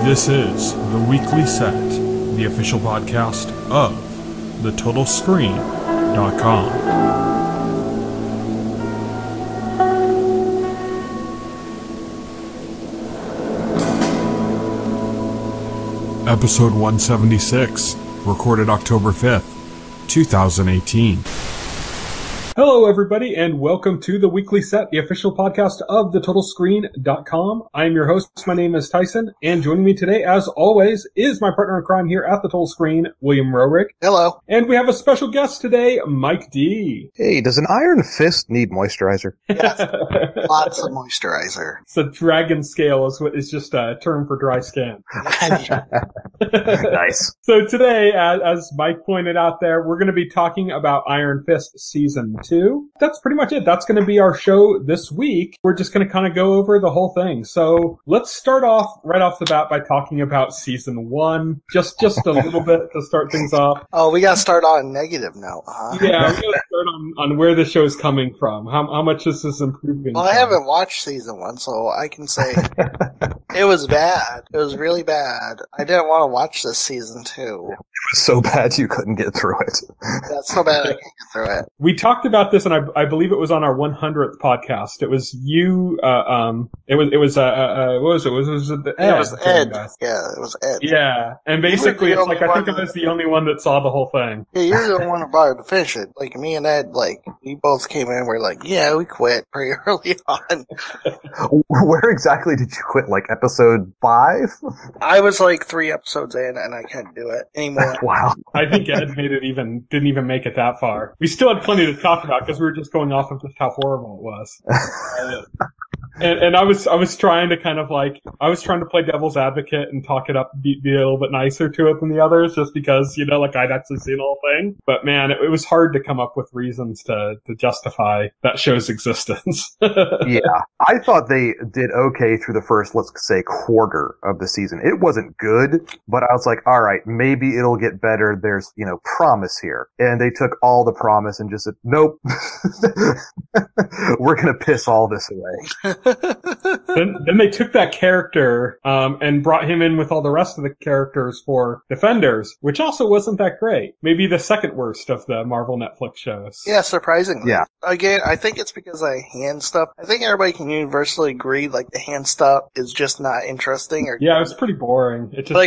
This is The Weekly Set, the official podcast of TheTotalScreen.com. Episode 176, recorded October 5th, 2018. Hello, everybody, and welcome to The Weekly Set, the official podcast of TheTotalScreen.com. I am your host. My name is Tyson, and joining me today, as always, is my partner in crime here at The Total Screen, William Rohrig. Hello. And we have a special guest today, Mike D. Hey, does an iron fist need moisturizer? Yes, lots of moisturizer. So dragon scale is just a term for dry skin. Nice. So today, as Mike pointed out there, we're going to be talking about Iron Fist Season 2. That's pretty much it. That's going to be our show this week. We're just going to kind of go over the whole thing. So let's start off right off the bat by talking about Season 1. Just a little bit to start things off. Oh, we got to start on a negative note, huh? Yeah, we're going to start on where the show's coming from. How much this is improving. Well, I haven't watched Season 1, so I can say it was bad. It was really bad. I didn't want to watch this Season 2. It was so bad you couldn't get through it. That's so bad I can't get through it. We talked about this, and I believe it was on our 100th podcast. It was you. What was it? Was it Ed? It was Ed. Yeah, it was Ed. Yeah, and basically, it's like I think I was the only one that saw the whole thing. Yeah, you're the one who brought it to finish it. Like me and Ed, like we both came in. And we're like, yeah, we quit pretty early on. Where exactly did you quit? Like episode 5? I was like 3 episodes in, and I couldn't do it anymore. Wow. I think Ed didn't even make it that far. We still had plenty to talk about because we were just going off of just how horrible it was. And I was trying to play devil's advocate and talk it up, be a little bit nicer to it than the others, just because, like I'd actually seen the whole thing. But man, it was hard to come up with reasons to justify that show's existence. Yeah. I thought they did okay through the first, let's say, quarter of the season. It wasn't good, but I was like, all right, maybe it'll get better. There's, promise here. And they took all the promise and just said, nope, we're going to piss all this away. Then they took that character and brought him in with all the rest of the characters for Defenders, which also wasn't that great. Maybe the second worst of the Marvel Netflix shows. Yeah, surprisingly. Yeah. Again, I think it's because of hand stuff. I think everybody can universally agree, like, the hand stuff is just not interesting. Yeah, it was pretty boring. It just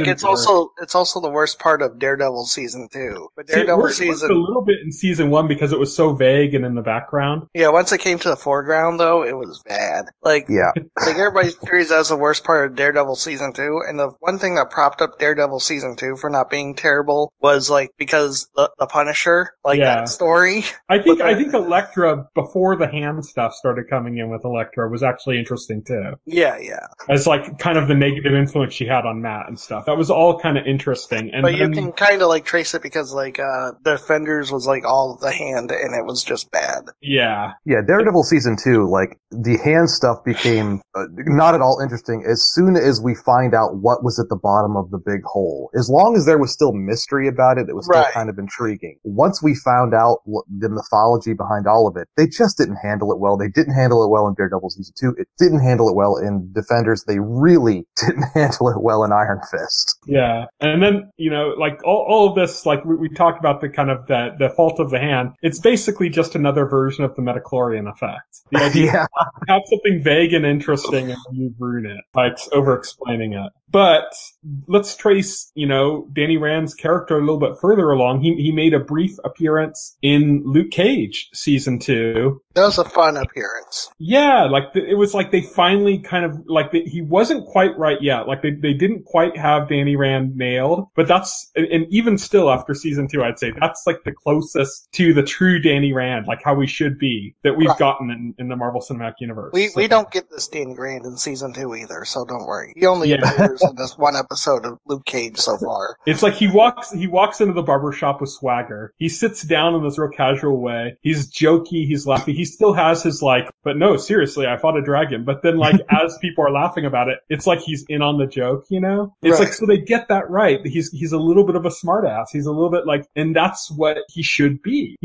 it's also the worst part of Daredevil Season 2. But Daredevil Season... It worked a little bit in Season 1 because it was so vague and in the background. Yeah, once it came to the foreground, though, it was bad. Yeah. Like everybody agrees that's the worst part of Daredevil Season 2, and the one thing that propped up Daredevil Season 2 for not being terrible was, like, because the Punisher, that story. I think Elektra, before the hand stuff started coming in with Elektra, was actually interesting, too. Yeah. As, like, kind of the negative influence she had on Matt and stuff. That was all kind of interesting. But you can kind of, like, trace it because, like, Defenders was, like, all the hand, and it was just bad. Yeah. Yeah, Daredevil Season 2, like, the hand stuff became not at all interesting as soon as we find out what was at the bottom of the big hole. As long as there was still mystery about it, it was still kind of intriguing. Once we found out the mythology behind all of it, they just didn't handle it well. They didn't handle it well in Daredevil Season 2. It didn't handle it well in Defenders. They really didn't handle it well in Iron Fist. Yeah. And then, like all of this, like we talked about the kind of the fault of the hand. It's basically just another version of the midichlorian effect. The idea have something vague and interesting and you ruin it by over-explaining it. But let's trace, Danny Rand's character a little bit further along. He made a brief appearance in Luke Cage Season 2. That was a fun appearance. Yeah, it was like they finally kind of, he wasn't quite right yet. Like they didn't quite have Danny Rand nailed, but and even still after Season 2, I'd say that's like the closest to the true Danny Rand, like how we should be, that we've gotten in the Marvel Cinematic Universe. We don't get this Danny Rand in Season 2 either, so don't worry. He only appears in this one episode of Luke Cage so far. It's like he walks into the barber shop with swagger. He sits down in this real casual way. He's jokey, he's laughing. He still has his but no, seriously, I fought a dragon. But then as people are laughing about it, it's like he's in on the joke, It's like, so they get that right. He's a little bit of a smartass. He's a little bit and that's what he should be.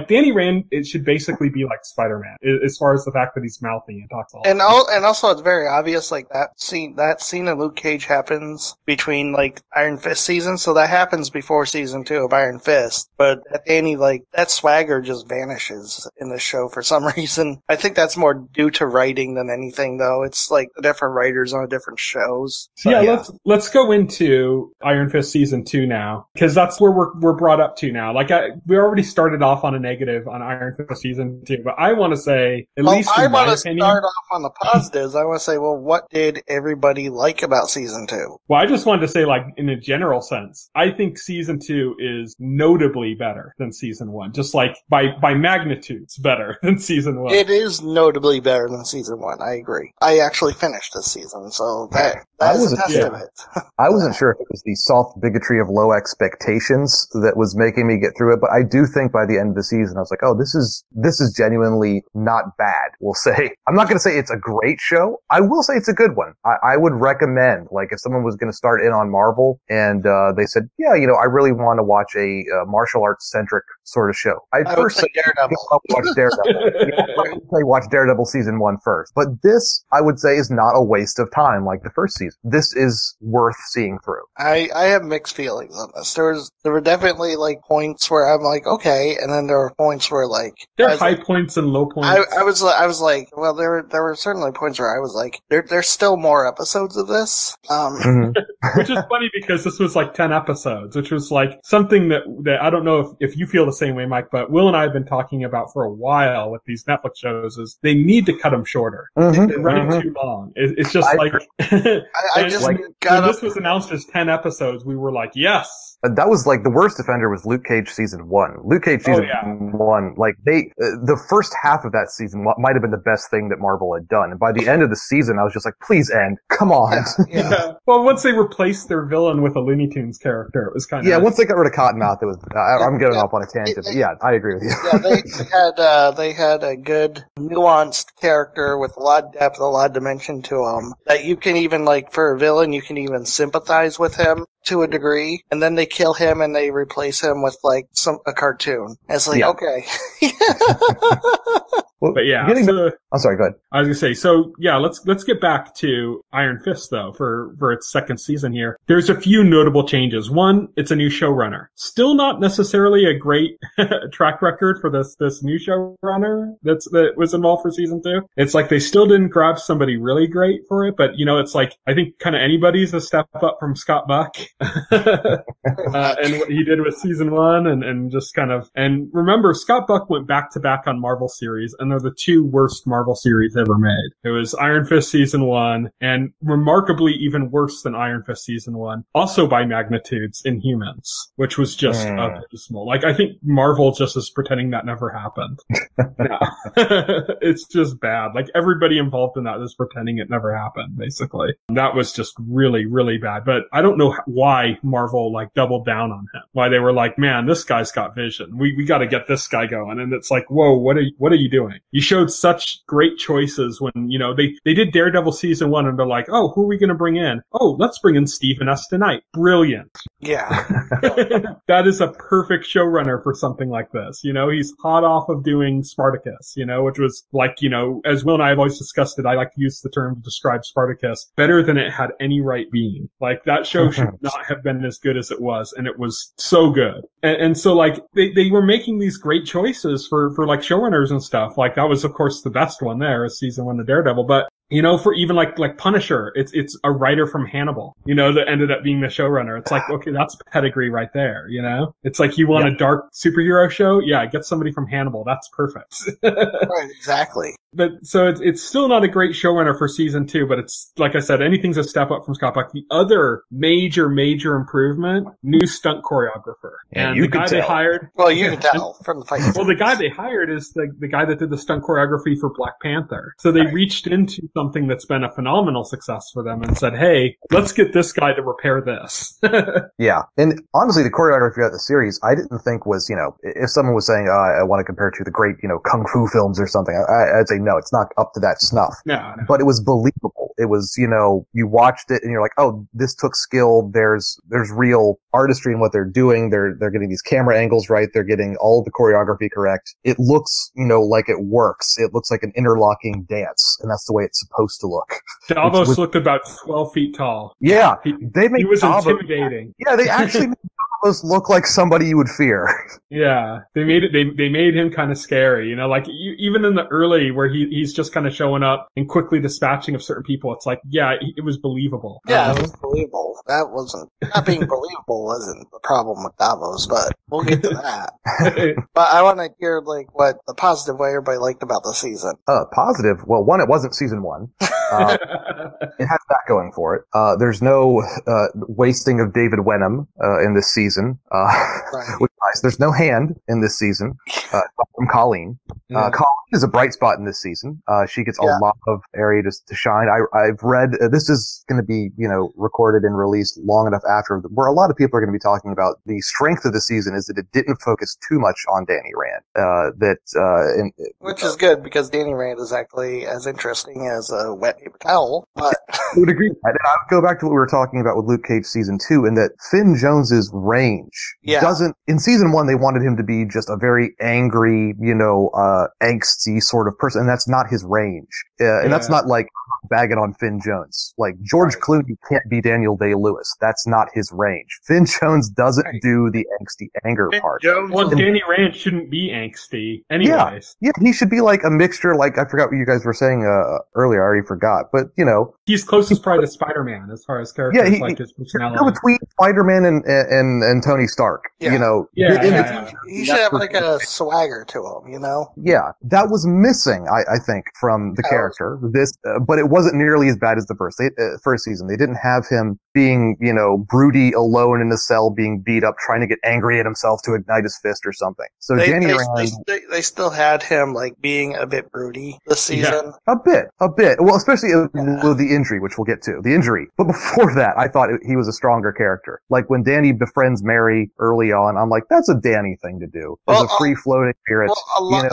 Danny Rand, it should basically be like Spider-Man, as far as the fact that he's mouthy and talks a lot. And also it's very obvious, that scene in Luke Cage change happens between like Iron Fist season, so that happens before season 2 of Iron Fist. But Danny, like, that swagger just vanishes in the show for some reason. I think that's more due to writing than anything, though. It's like the different writers on different shows. So, let's go into Iron Fist season 2 now, because that's where we're brought up to now. Like, we already started off on a negative on Iron Fist season 2, but I want to say, at least in my opinion, start off on the positives. I want to say, well, what did everybody like about season 2? Well, I just wanted to say, like, in a general sense, I think season 2 is notably better than season 1. Just like by magnitudes better than season 1. It is notably better than season 1. I agree. I actually finished this season, so that is a testament. I wasn't sure if it was the soft bigotry of low expectations that was making me get through it, but I do think by the end of the season, I was like, oh, this is genuinely not bad, we'll say. I'm not going to say it's a great show. I will say it's a good one. I would recommend, like, if someone was going to start in on Marvel and they said, yeah, I really want to watch a martial arts centric sort of show. I'd first say Daredevil. Watch Daredevil. I'd watch Daredevil season 1 first. But this, I would say, is not a waste of time like the first season. This is worth seeing through. I have mixed feelings on this. There were definitely like points where I'm like, okay, and then there were points where like there are high points and low points. I was like, well, there were certainly points where I was like, there's still more episodes of this. Which is funny because this was like 10 episodes, which was like something that I don't know if you feel the same way, Mike, but Will and I have been talking about for a while with these Netflix shows is they need to cut them shorter. They're running too long. It's just when this was announced as 10 episodes, we were like, yes. That was like the worst offender was Luke Cage season 1. Luke Cage season 1, like the first half of that season might have been the best thing that Marvel had done. And by the end of the season, I was just like, please end. Come on. Yeah. Well, once they replaced their villain with a Looney Tunes character, it was kind of... Yeah, once they got rid of Cottonmouth, it was, I'm getting off on a tangent. But yeah, I agree with you. Yeah, they had a good, nuanced character with a lot of depth, a lot of dimension to him. That you can even, like, for a villain, you can even sympathize with him to a degree. And then they kill him and they replace him with, like, a cartoon. And it's like, okay. Well, but yeah, I'm sorry, go ahead. I was gonna say, so yeah, let's get back to Iron Fist though for its second season here. There's a few notable changes. One, it's a new showrunner. Still not necessarily a great track record for this new showrunner that was involved for season 2. It's like they still didn't grab somebody really great for it, but it's like I think kind of anybody's a step up from Scott Buck and what he did with season 1 and just kind of, and remember Scott Buck went back to back on Marvel series, and they're the 2 worst Marvel series ever made. It was Iron Fist season 1 and remarkably even worse than Iron Fist season 1, also by magnitudes, Inhumans, which was just abysmal. Like, I think Marvel just is pretending that never happened. It's just bad. Like, everybody involved in that is pretending it never happened, basically. That was just really, really bad. But I don't know why Marvel, like, doubled down on him. Why they were like, man, this guy's got vision. We gotta get this guy going. And it's like, whoa, what are you doing? You showed such great choices when, they did Daredevil season 1 and they're like, oh, who are we going to bring in? Oh, let's bring in Stephen S. Tonight. Brilliant. Yeah. That is a perfect showrunner for something like this. He's hot off of doing Spartacus, which was like, as Will and I have always discussed it, I like to use the term to describe Spartacus better than it had any right being. Like, that show should not have been as good as it was, and it was so good. And so, like, they were making these great choices for like showrunners and stuff. Like, that was, of course, the best one there is season 1 of Daredevil. But, for even like Punisher, it's a writer from Hannibal, that ended up being the showrunner. It's like, okay, that's pedigree right there, It's like, you want a dark superhero show? Yeah, get somebody from Hannibal. That's perfect. Right, exactly. But so it's still not a great showrunner for season 2, but it's, like I said, anything's a step up from Scott Buck. The other major improvement, new stunt choreographer. And the guy they hired. Well, you can tell from the fight. Well, the guy they hired is the guy that did the stunt choreography for Black Panther. So they reached into something that's been a phenomenal success for them and said, hey, let's get this guy to repair this. Yeah. And honestly, the choreography of the series, I didn't think was, if someone was saying, I want to compare it to the great, kung fu films or something, I'd say, no, it's not up to that snuff. No. But it was believable. It was, you watched it and you're like, oh, this took skill. There's real artistry in what they're doing. They're getting these camera angles right. They're getting all the choreography correct. It looks, like it works. It looks like an interlocking dance, and that's the way it's supposed to look. Davos looked about 12 feet tall. Yeah. He was intimidating. Yeah, they actually made Davos look like somebody you would fear. Yeah. They made him kind of scary, even in the early where he's just kind of showing up and quickly dispatching of certain people. It's like, yeah, it was believable. Yeah, it was believable. Not being believable wasn't the problem with Davos, but we'll get to that. But I want to hear, what the positive way everybody liked about the season. Positive? Well, one, it wasn't season 1. It has that going for it. There's no wasting of David Wenham in this season. Right. Which is nice. There's no hand in this season from Colleen. Yeah. Colleen is a bright spot in this season. She gets a lot of area to shine. I've read this is going to be recorded and released long enough after where a lot of people are going to be talking about the strength of the season is that it didn't focus too much on Danny Rand. Which is good because Danny Rand is actually as interesting as a wet paper towel. But I would agree. And I would go back to what we were talking about with Luke Cage season 2, in that Finn Jones's range doesn't. In season 1, they wanted him to be just a very angry, angsty sort of person, and that's not his range. And that's not like bagging on Finn Jones. Like George Clooney can't be Daniel Day-Lewis. That's not his range. Finn Jones doesn't do the angsty anger part. Well, Danny Rand shouldn't be angsty anyways. Yeah, he should be like a mixture. Like I forgot what you guys were saying earlier. I already forgot, but he's closest probably to Spider-Man as far as characters, his personality. Between Spider-Man and Tony Stark. He should have like a swagger to him. Yeah, that was missing. I think from the character. But it wasn't nearly as bad as the first season. They didn't have him being, broody alone in a cell, being beat up, trying to get angry at himself to ignite his fist or something. So Danny Rand, they still had him being a bit broody this season. A bit. Well, especially with the injury, which we'll get to. The injury. But before that, I thought he was a stronger character. Like when Danny befriends Mary early on, I'm like, that's a Danny thing to do. As a free-floating spirit.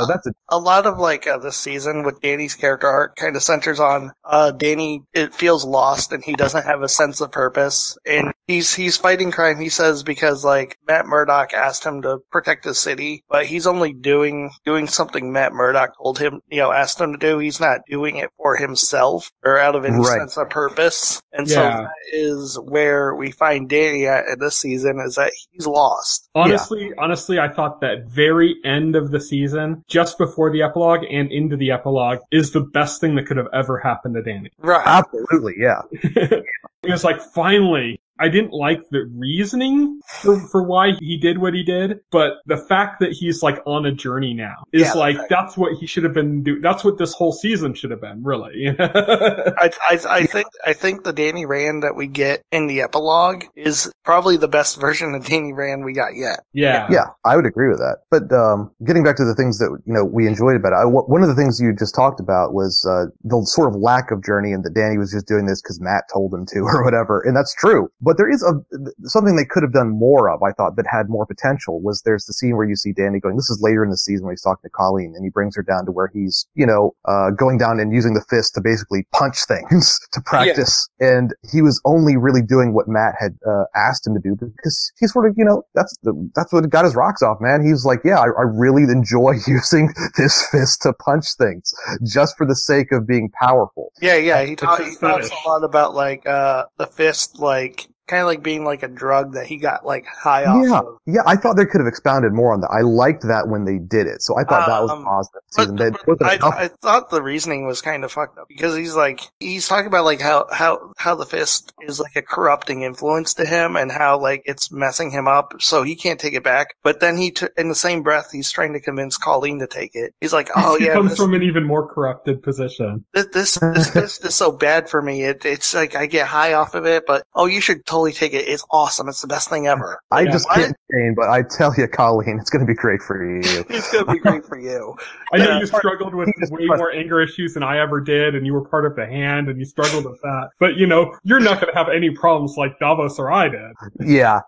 That's a lot of this season with Danny's character arc kind of centers on Danny. It feels lost and he doesn't have a sense of purpose, and he's fighting crime. He says because Matt Murdock asked him to protect the city, but he's only doing something Matt Murdock told him, asked him to do. He's not doing it for himself or out of any sense of purpose. And so that is where we find Danny at this season, is that he's lost. Honestly, I thought that very end of the season, just before the epilogue and into the epilogue, is the best thing that could have ever happened to Danny. Right. Absolutely, yeah. It was like, finally. I didn't like the reasoning for why he did what he did, but the fact that he's on a journey now is that's what he should have been doing. That's what this whole season should have been, really. I think the Danny Rand that we get in the epilogue is probably the best version of Danny Rand we got yet. Yeah, I would agree with that. But getting back to the things that we enjoyed about it, one of the things you just talked about was the sort of lack of journey, and that Danny was just doing this because Matt told him to or whatever, and that's true. But there is something they could have done more of, I thought, that had more potential. Was there's the scene where you see Danny going, this is later in the season when he's talking to Colleen, and he brings her down to where he's, going down and using the fist to basically punch things to practice. Yeah. And he was only really doing what Matt had asked him to do because he sort of, that's what got his rocks off, man. He was like, I really enjoy using this fist to punch things just for the sake of being powerful. Yeah. He talks a lot about the fist, kind of being a drug that he got high off of. Yeah, I thought they could have expounded more on that. I liked that when they did it, so I thought that was positive. I thought the reasoning was kind of fucked up because he's talking about how the fist is a corrupting influence to him and how it's messing him up, so he can't take it back. But then in the same breath, he's trying to convince Colleen to take it. He's like, he comes from an even more corrupted position. This fist is so bad for me. It's I get high off of it, but you should totally totally take it. It's awesome. It's the best thing ever. I just can't change, but I tell you, Colleen, it's going to be great for you. It's going to be great for you. I know you struggled with way more anger issues than I ever did, and you were part of the Hand, and you struggled with that. But, you know, you're not going to have any problems like Davos or I did. Yeah.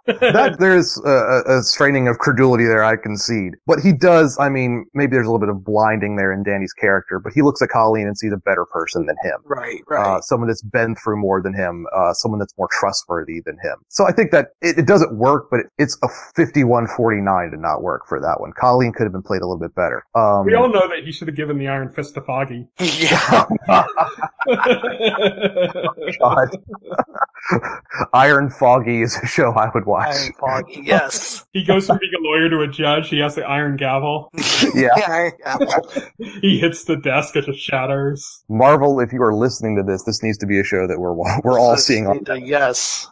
There's a straining of credulity there, I concede. But he does, I mean, maybe there's a little bit of blinding there in Danny's character, but he looks at Colleen and sees a better person than him. Right. Someone that's been through more than him, someone that's more trustworthy than him. So I think that it doesn't work, but it's a 51-49 to not work for that one. Colleen could have been played a little bit better. We all know that he should have given the Iron Fist to Foggy. Yeah. God. Iron Foggy is a show I would watch. Iron Foggy, yes. He goes from being a lawyer to a judge. He has the iron gavel. Yeah. Iron gavel. He hits the desk, it just shatters. Marvel, if you are listening to this needs to be a show that we're all seeing on. Yes,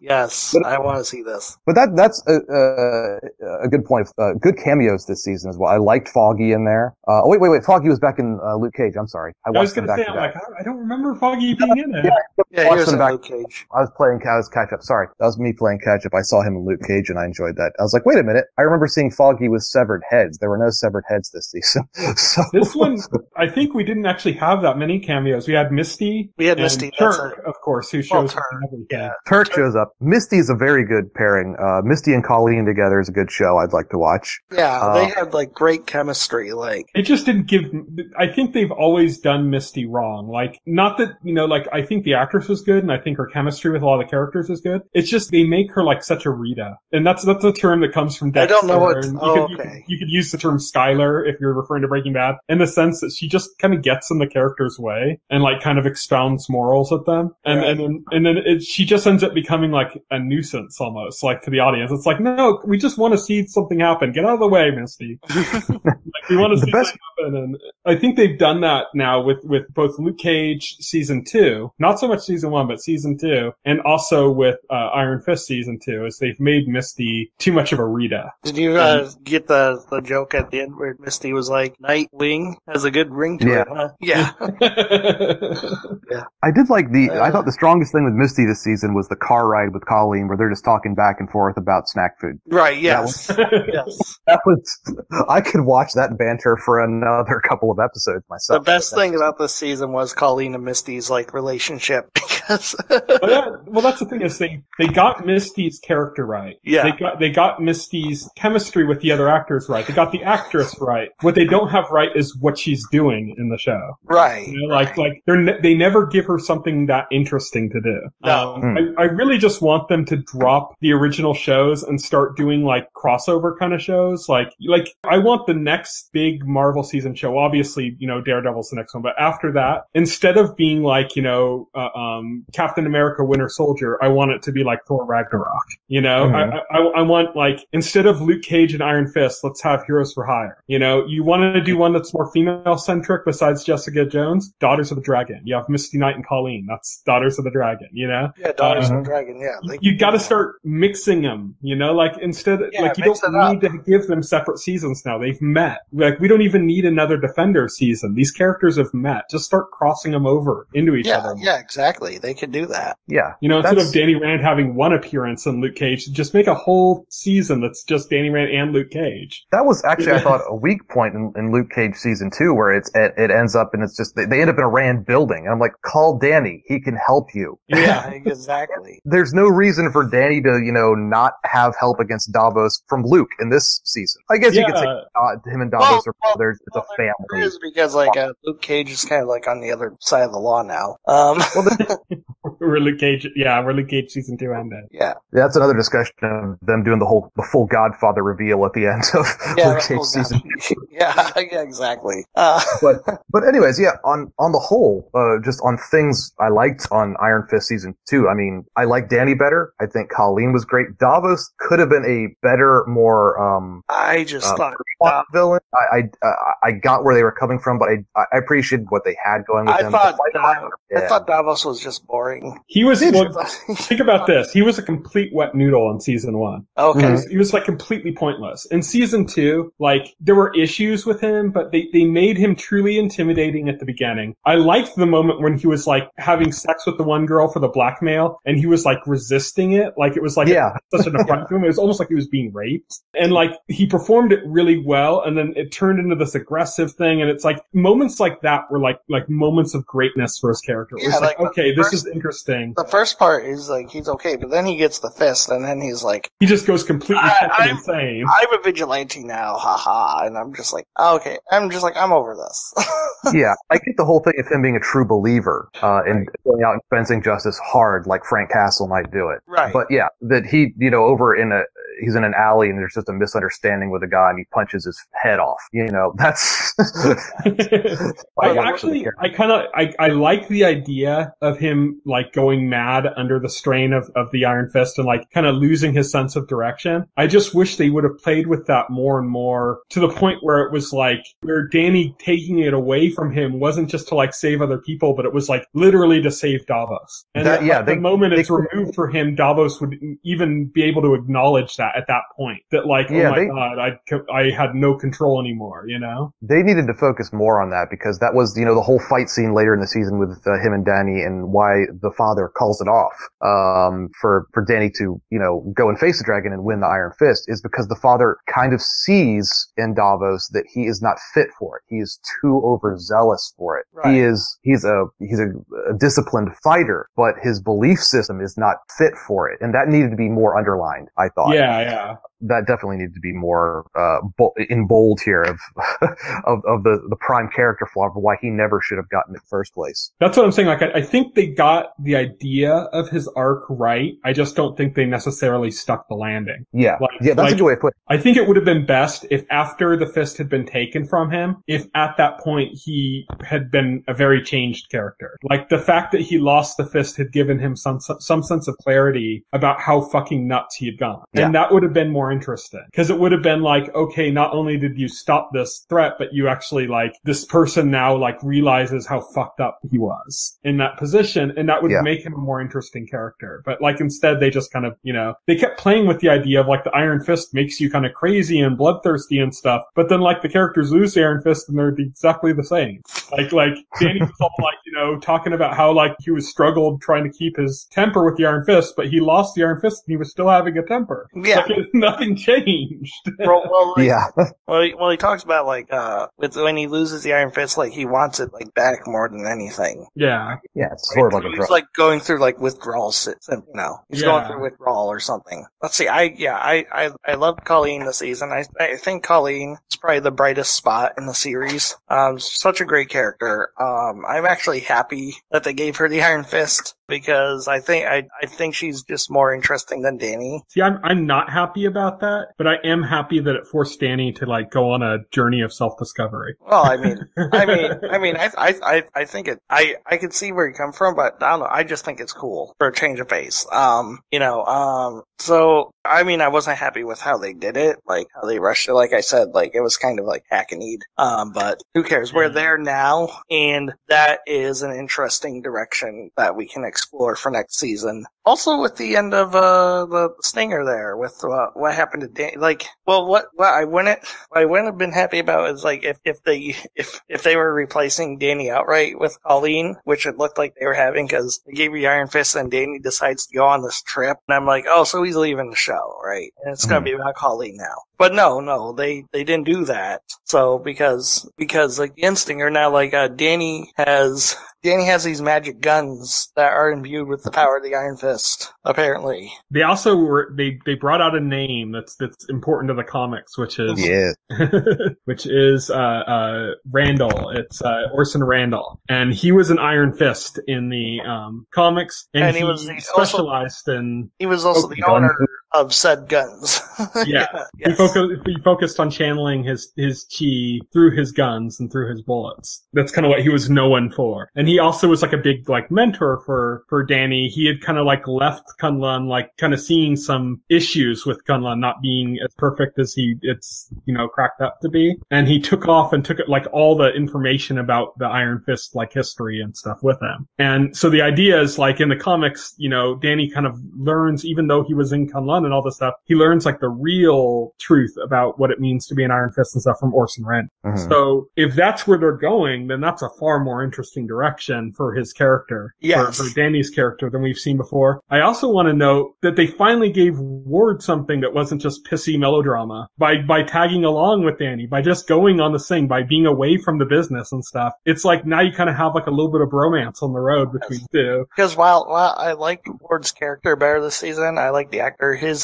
but, I want to see this. But that's a good point. Good cameos this season as well. I liked Foggy in there. Wait. Foggy was back in Luke Cage. I'm sorry. I was going to say, I don't remember Foggy being in it. Yeah, he was in Luke Cage. I was playing catch up. Sorry. That was me playing catch up. I saw him in Luke Cage and I enjoyed that. I was like, wait a minute. I remember seeing Foggy with severed heads. There were no severed heads this season. So this one, I think we didn't actually have that many cameos. We had Misty. We had Misty. Turk, of course, who shows up in everything. Yeah. Turk shows up. Misty is a very good pairing. Misty and Colleen together is a good show I'd like to watch. Yeah, they had like great chemistry. Like it just didn't give. I think they've always done Misty wrong. Like not that like I think the actress was good, and I think her chemistry with a lot of the characters is good. It's just they make her like such a Rita, and that's a term that comes from Dexter. I don't know what. You could use the term Skylar if you're referring to Breaking Bad, in the sense that she just kind of gets in the character's way and like kind of expounds morals at them, and then she just ends up becoming like a nuisance almost, like to the audience. It's like, no, we just want to see something happen. Get out of the way, Misty. Like, we want to see something happen, and I think they've done that now with both Luke Cage season 2, not so much season 1, but season 2, and also with Iron Fist season 2, is they've made Misty too much of a Rita. Did you get the joke at the end where Misty was like, Nightwing has a good ring to it, huh? Yeah. Yeah. I did like I thought the strongest thing with Misty this season was the car ride with Colleen, where they're just talking back and forth about snack food. Right, yes. Yes. I could watch that banter for another couple of episodes myself. The best thing about this season was Colleen and Misty's like relationship, because well, that's the thing, is they got Misty's character right. Yeah. They got Misty's chemistry with the other actors right. They got the actress right. What they don't have right is what she's doing in the show. Right. Like they never give her something that interesting to do. No. I really just want them to drop the original shows and start doing like crossover kind of shows. Like I want the next big Marvel season show. Obviously, Daredevil's the next one, but after that, instead of being like, Captain America Winter Soldier, I want it to be like Thor Ragnarok. I want, like, instead of Luke Cage and Iron Fist, let's have Heroes for Hire. You want to do one that's more female centric besides Jessica Jones? Daughters of the Dragon. You have Misty Knight and Colleen. That's Daughters of the Dragon, Yeah, Daughters of the Dragon, yeah. You got to start mixing them, like instead, like you don't need to give them separate seasons now. They've met. Like we don't even need another Defender season. These characters have met. Just start crossing them over into each other. Yeah, exactly. They could do that. Yeah. Instead of Danny Rand having one appearance in Luke Cage, just make a whole season that's just Danny Rand and Luke Cage. That was actually, I thought, a weak point in Luke Cage season 2, where it ends up and it's just, they end up in a Rand building. And I'm like, call Danny. He can help you. Yeah, exactly. There's no reason for Danny to, not have help against Davos from Luke in this season. I guess you could say him and Davos are brothers. It's a family. It is because Luke Cage is kind of like on the other side of the law now. We're Luke Cage season 2 ended. Yeah. That's another discussion of them doing the full Godfather reveal at the end of Luke Cage season 2. Yeah, exactly. But anyways, on the whole, just on things I liked on Iron Fist season 2, I mean, I like Danny better. I think Colleen was great. Davos could have been a better, more I just thought villain. I got where they were coming from, but I appreciated what they had going with him. I thought Davos was just boring. He was, think about this. He was a complete wet noodle in season 1. Okay. He was like completely pointless. In season 2, like there were issues with him, but they made him truly intimidating at the beginning. I liked the moment when he was like having sex with the one girl for the blackmail and he was like resisting it. Like it was like such an affront to him. It was almost like he was being raped. And like he performed it really well, and then it turned into this aggressive thing, and it's like moments like that were like moments of greatness for his character. It was like okay, this is interesting. The first part is like he's okay, but then he gets the fist, and then he's like he just goes completely fucking insane. I'm a vigilante now, haha, and I'm just like okay, I'm over this. Yeah, I get the whole thing of him being a true believer and going out and fencing justice hard like Frank Castle might do it. Right. But yeah, that he, he's in an alley and there's just a misunderstanding with a guy and he punches his head off. That's... I like the idea of him like going mad under the strain of the Iron Fist and like kind of losing his sense of direction. I just wish they would have played with that more and more to the point where it was like where Danny taking it away from him wasn't just to like save other people, but it was like literally to save Davos. And the moment it's removed for him, Davos would even be able to acknowledge that at that point. That like, God, I had no control anymore, They needed to focus more on that because that was, the whole fight scene later in the season with him and Danny and why the father calls it off, for Danny to, go and face the dragon and win the Iron Fist is because the father kind of sees in Davos that he is not fit for it. He is too overzealous for it. Right. He's a disciplined fighter, but his belief system is not fit for it. And that needed to be more underlined, I thought. Yeah. That definitely needed to be more in bold here of the prime character flaw of why he never should have gotten it in the first place. That's what I'm saying. Like, I think they got the idea of his arc right. I just don't think they necessarily stuck the landing. Yeah, that's a good way to put it. I think it would have been best if after the fist had been taken from him, if at that point he had been a very changed character. Like the fact that he lost the fist had given him some sense of clarity about how fucking nuts he had gone. Yeah. And that would have been more interesting because it would have been like, okay, not only did you stop this threat, but you actually like this person now like realizes how fucked up he was in that position, and that would make him a more interesting character. But like instead they just kind of, they kept playing with the idea of like the Iron Fist makes you kind of crazy and bloodthirsty and stuff, but then like the characters lose the Iron Fist and they're exactly the same. Like Danny was all like, talking about how like he was struggled trying to keep his temper with the Iron Fist, but he lost the Iron Fist and he was still having a temper. Yeah. Like, nothing changed. Well, he talks about like when he loses the Iron Fist, like he wants it like back more than anything. Yeah, it's sort of like a drug. He's like going through like withdrawals. He's going through withdrawal or something. Let's see. I loved Colleen this season. I think Colleen is probably the brightest spot in the series. Such a great character. I'm actually happy that they gave her the Iron Fist because I think she's just more interesting than Danny. See, I'm not happy about that, but I am happy that it forced Danny to like go on a journey of self-discovery. Well, I think I can see where you come from, but I don't know. I just think it's cool for a change of pace. So I wasn't happy with how they did it, like how they rushed it. Like I said, like it was kind of like hackneyed. But who cares? We're there now, and that is an interesting direction that we can explore for next season. Also, with the end of the stinger there, with what happened to Danny, like, well, what I wouldn't have been happy about is like if they were replacing Danny outright with Colleen, which it looked like they were having because they gave you Iron Fist and Danny decides to go on this trip, and I'm like, oh, so he's leaving the show, right? And it's gonna be about Colleen now. But no, they didn't do that. So because like the Instinger now, like Danny has these magic guns that are imbued with the power of the Iron Fist, apparently. They also they brought out a name that's important to the comics, which is Randall. It's Orson Randall. And he was an Iron Fist in the comics, and he was specialized in he was also the owner of said guns. Yeah. Yes. He focused on channeling his chi through his guns and through his bullets. That's kind of what he was known for. And he also was like a big like mentor for Danny. He had kind of like left Kunlun, like kind of seeing some issues with Kunlun not being as perfect as it's cracked up to be. And he took off and took it like all the information about the Iron Fist like history and stuff with him. And so the idea is like in the comics, Danny kind of learns, even though he was in Kunlun and all this stuff, he learns like the real truth about what it means to be an Iron Fist and stuff from Orson Rent. Mm-hmm. So if that's where they're going, then that's a far more interesting direction for his character, for Danny's character than we've seen before. I also want to note that they finally gave Ward something that wasn't just pissy melodrama by tagging along with Danny, by just going on this thing, by being away from the business and stuff. It's like now you kind of have like a little bit of bromance on the road between the two. Because while I liked Ward's character better this season, I like the actor. His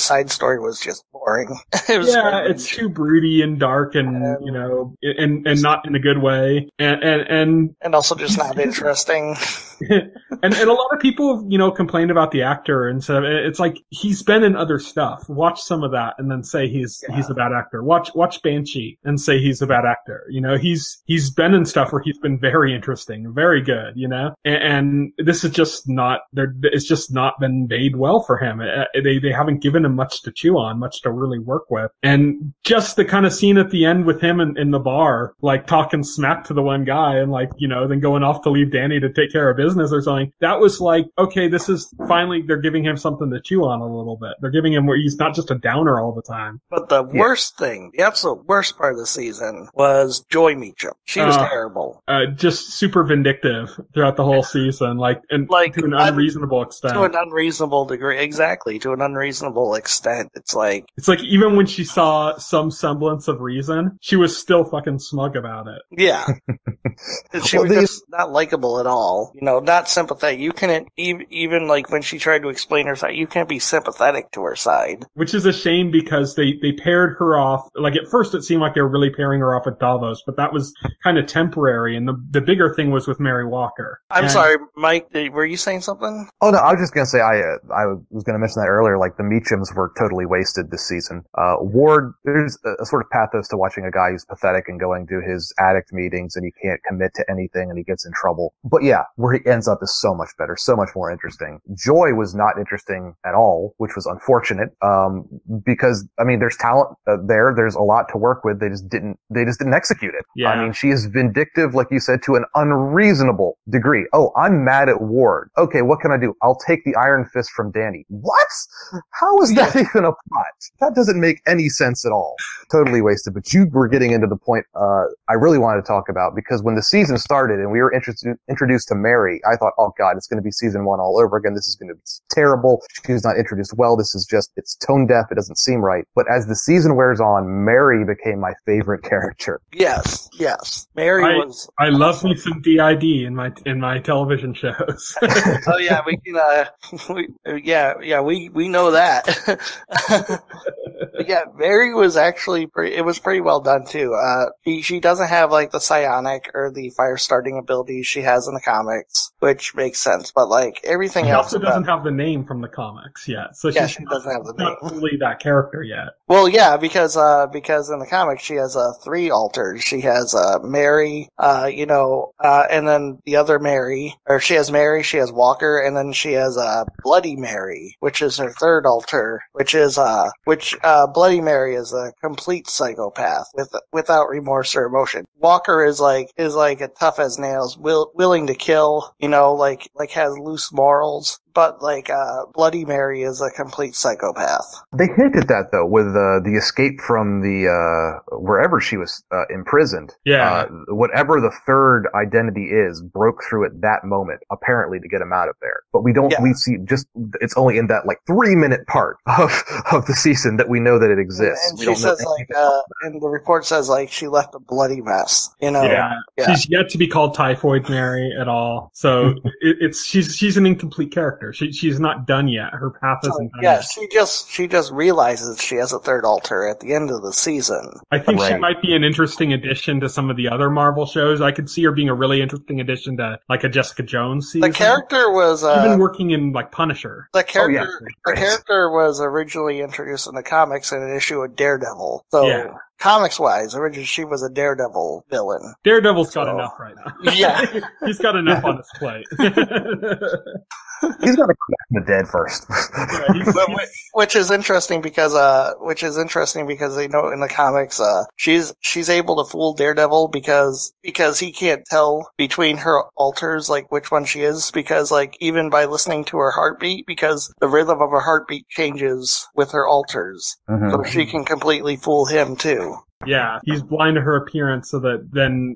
side story was just boring. It's too broody and dark and and not in a good way, and also just not interesting. and a lot of people, complain about the actor and so it's like he's been in other stuff. Watch some of that and then say he's a bad actor. Watch Banshee and say he's a bad actor. He's been in stuff where he's been very interesting, very good. And this is just not there. It's just not been made well for him. They haven't given him much to chew on, much to really work with. And just the kind of scene at the end with him in the bar, like talking smack to the one guy and like, then going off to leave Danny to take care of business or something. That was like, okay, this is finally, they're giving him something to chew on a little bit. They're giving him where he's not just a downer all the time. But the worst thing, the absolute worst part of the season was Joy Meacham. She was terrible. Just super vindictive throughout the whole season, to an unreasonable extent. To an unreasonable degree. Exactly. To an unreasonable extent. It's like even when she saw some semblance of reason, she was still fucking smug about it. Yeah. She was just not likable at all. Not sympathetic. You can't, even like when she tried to explain her side, you can't be sympathetic to her side. Which is a shame because they paired her off, like at first it seemed like they were really pairing her off with Davos, but that was kind of temporary, and the bigger thing was with Mary Walker. I'm sorry, Mike, were you saying something? Oh no, I was just gonna say, I was gonna mention that earlier, like the Meachams were totally wasted this season. Ward, there's a sort of pathos to watching a guy who's pathetic and going to his addict meetings and he can't commit to anything and he gets in trouble. But yeah, where he ends up is so much better, so much more interesting. Joy was not interesting at all, which was unfortunate, because, there's talent there. There's a lot to work with. They just didn't execute it. Yeah. She is vindictive, like you said, to an unreasonable degree. Oh, I'm mad at Ward. Okay, what can I do? I'll take the Iron Fist from Danny. What? How is that even a plot? That doesn't make any sense at all. Totally wasted. But you were getting into the point I really wanted to talk about, because when the season started and we were introduced to Mary, I thought, oh god, it's going to be season 1 all over again. This is going to be terrible. She's not introduced well. This is just, it's tone deaf. It doesn't seem right. But as the season wears on, Mary became my favorite character. Yes. Mary was. I love me some DID in my television shows. Oh yeah, we can. We know that. Yeah, Mary was actually it was pretty well done too. She doesn't have like the psionic or the fire starting abilities she has in the comics, which makes sense. But like everything else, she also doesn't have the name from the comics yet. So she doesn't have the name. Not fully that character yet. Well, yeah, because in the comics she has 3 alters. She has Mary, and then the other Mary, or she has Mary, she has Walker, and then she has Bloody Mary, which is her 3rd alter, which Bloody Mary is a complete psychopath without remorse or emotion. Walker is like a tough as nails, willing to kill, like has loose morals. But Bloody Mary is a complete psychopath. They hinted that though with the escape from the wherever she was imprisoned. Yeah. Whatever the 3rd identity is broke through at that moment, apparently to get him out of there. But we don't. Yeah. We see it's only in that 3-minute part of the season that we know that it exists. And she says and the report says she left a bloody mess. Yeah. She's yet to be called Typhoid Mary at all. So she's an incomplete character. character. She's not done yet. Her path isn't done yet. She just realizes she has a third alter at the end of the season. I think she might be an interesting addition to some of the other Marvel shows. I could see her being a really interesting addition to like a Jessica Jones season. The character was even working in like Punisher. The character was originally introduced in the comics in an issue of Daredevil. So comics-wise, originally she was a Daredevil villain. Daredevil's got enough right now. Yeah. He's got enough on his plate. He's got to come back from the dead first. Which is interesting because they know in the comics she's able to fool Daredevil because he can't tell between her alters like which one she is, because like even by listening to her heartbeat, because the rhythm of her heartbeat changes with her alters. So she can completely fool him too. Yeah, he's blind to her appearance, so that then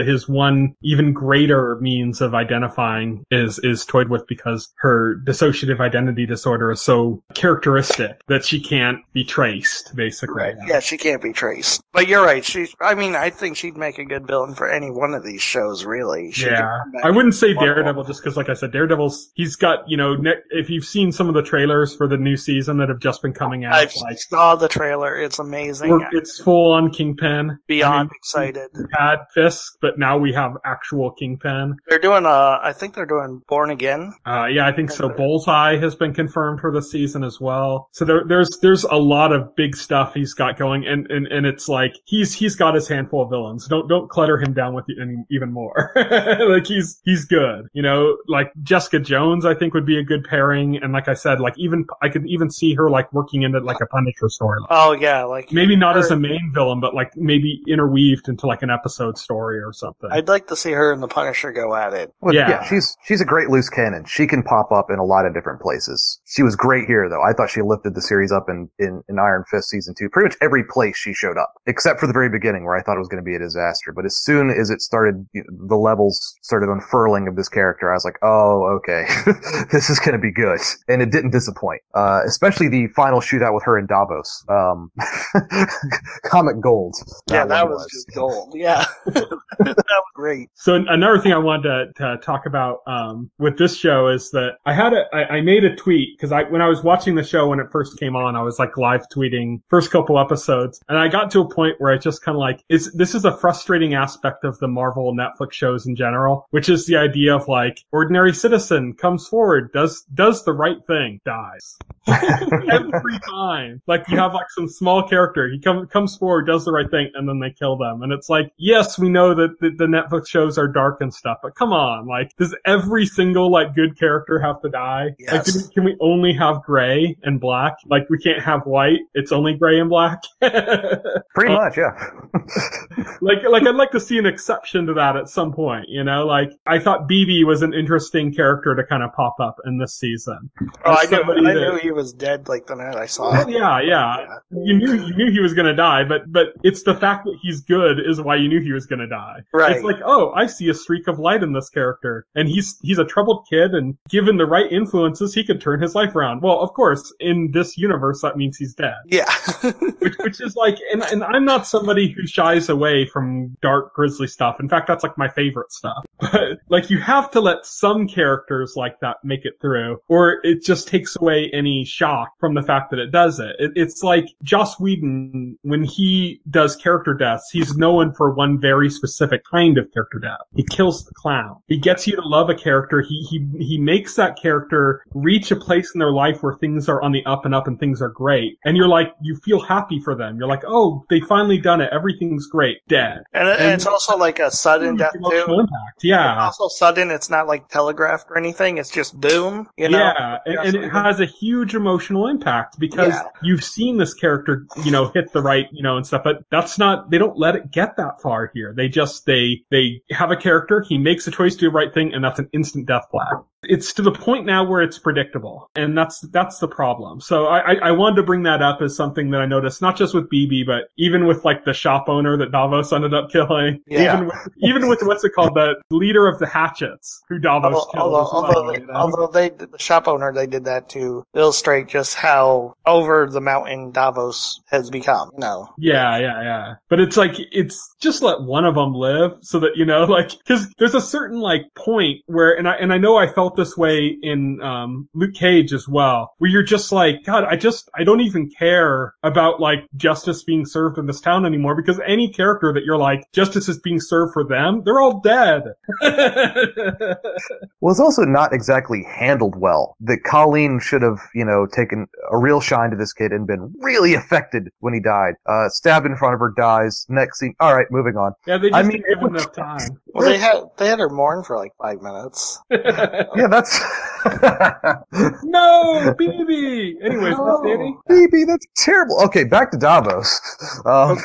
his one even greater means of identifying is toyed with, because her dissociative identity disorder is so characteristic that she can't be traced, basically. Right. Yeah, she can't be traced. But you're right. I think she'd make a good villain for any one of these shows, really. I wouldn't say Daredevil just because, like I said, he's got, if you've seen some of the trailers for the new season that have just been coming out. I saw the trailer. It's amazing. It's full on Kingpin. Beyond excited. We had Fisk, but now we have actual Kingpin. They're doing, I think they're doing Born Again. I think so. Bullseye has been confirmed for this season as well. So there's a lot of big stuff he's got going, and it's like, he's got his handful of villains. Don't clutter him down with even more. Like he's good. Like Jessica Jones, I think would be a good pairing. And like I said, like I could even see her like working into like a Punisher storyline. Oh yeah, like maybe not as a main villain, but like maybe interweaved into like an episode story or something. I'd like to see her and the Punisher go at it. Well, yeah, she's a great loose cannon. She can pop up in a lot of different places. She was great here, though. I thought she lifted the series up in Iron Fist season 2. Pretty much every place she showed up, except for the very beginning where I thought it was going to be a disaster. But as soon as it started, the levels started unfurling of this character, I was like, oh, okay, this is going to be good. And it didn't disappoint. Especially the final shootout with her in Davos. Comic gold. That was just gold. Yeah. That was great. So another thing I wanted to talk about with this show is that I made a tweet, because when I was watching the show when it first came on, I was like live tweeting first couple episodes, and I got to a point where I just kind of like, this is a frustrating aspect of the Marvel Netflix shows in general, which is the idea of like, ordinary citizen comes forward, does the right thing, dies. Every time. Like you have like some small character, he comes forward, does the right thing, and then they kill them. And it's like, yes, we know that the Netflix shows are dark and stuff, but come on, like, does every single like good character have to die? Yes. Like, can we only have gray and black? Like, we can't have white, it's only gray and black? Pretty much, yeah. like I'd like to see an exception to that at some point, like I thought BB was an interesting character to kind of pop up in this season. I knew he was dead like the night I saw it. Yeah. You knew he was gonna die, but it's the fact that he's good is why you knew he was gonna die. Right. It's like, oh, I see a streak of light in this character, and he's a troubled kid, and given the right influences, he could turn his life around. Well, of course, in this universe, that means he's dead. Yeah. which is like, and I'm not somebody who shies away from dark, grisly stuff. In fact, that's like my favorite stuff. But like, you have to let some characters like that make it through, or it just takes away any shock from the fact that it does it. It's like Joss Whedon, when he does character deaths, he's known for one very specific kind of character death. He kills the clown. He gets you to love a character. He makes that character reach a place in their life where things are on the up and up and things are great. And you're like, you feel happy for them. You're like, oh, they finally done it. Everything's great. Dead. And it's also like a sudden death too. Impact. Yeah. It's also sudden. It's not like telegraphed or anything. It's just boom. Yeah. And it has a huge emotional impact because you've seen this character, hit the right, and stuff, but they don't let it get that far here. They have a character, he makes a choice to do the right thing, and that's an instant death flag. It's to the point now where it's predictable, and that's the problem. So I wanted to bring that up as something that I noticed, not just with BB, but even with like the shop owner that Davos ended up killing. Yeah. Even with what's it called, the leader of the Hatchets, who Davos killed. Although the shop owner, they did that to illustrate just how over the mountain Davos has become. Yeah. But it's like, it's just let one of them live so that, because there's a certain like point where, and I know I felt felt this way in Luke Cage as well, where you're just like, God, I don't even care about like justice being served in this town anymore, because any character that you're like, justice is being served for them, they're all dead. Well, it's also not exactly handled well. That Colleen should have, taken a real shine to this kid and been really affected when he died. Stabbed in front of her, dies. Next scene. All right, moving on. Yeah, they just didn't give him enough time. Well, they had her mourn for like 5 minutes. Yeah, that's no, BB. Anyways, no. BB, that's terrible. Okay, back to Davos. That's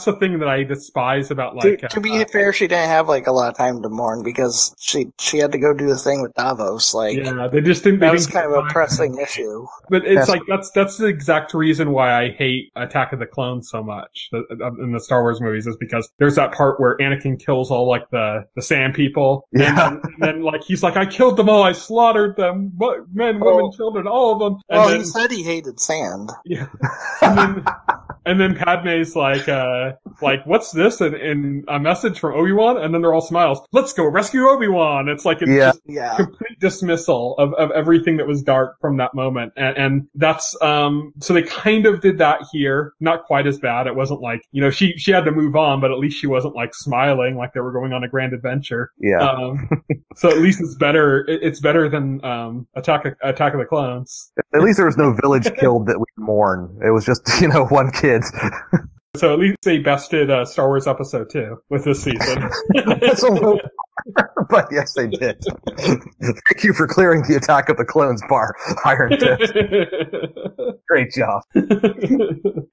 the thing that I despise about like. To be fair, she didn't have like a lot of time to mourn because she had to go do the thing with Davos. Like, yeah, they just didn't. That was kind of a pressing issue. But it's like that's the exact reason why I hate Attack of the Clones so much in the Star Wars movies, is because there's that part where Anakin kills all like the Sand people, and then like he's like, I killed them all, I slaughtered them, men, women, children, all of them. And he said he hated sand. Yeah. And then Padme's like, what's this? And a message from Obi-Wan? And then they're all smiles. Let's go rescue Obi-Wan. It's like, just complete dismissal of everything that was dark from that moment. And that's, so they kind of did that here. Not quite as bad. It wasn't like, she had to move on, but at least she wasn't like smiling like they were going on a grand adventure. Yeah. So at least it's better. It's better than, Attack of the Clones. At least there was no village killed that we mourn. It was just, one kid. So at least they bested Star Wars Episode 2 with this season. That's a little, but yes, they did. Thank you for clearing the Attack of the Clones bar, Iron Fist. Great job.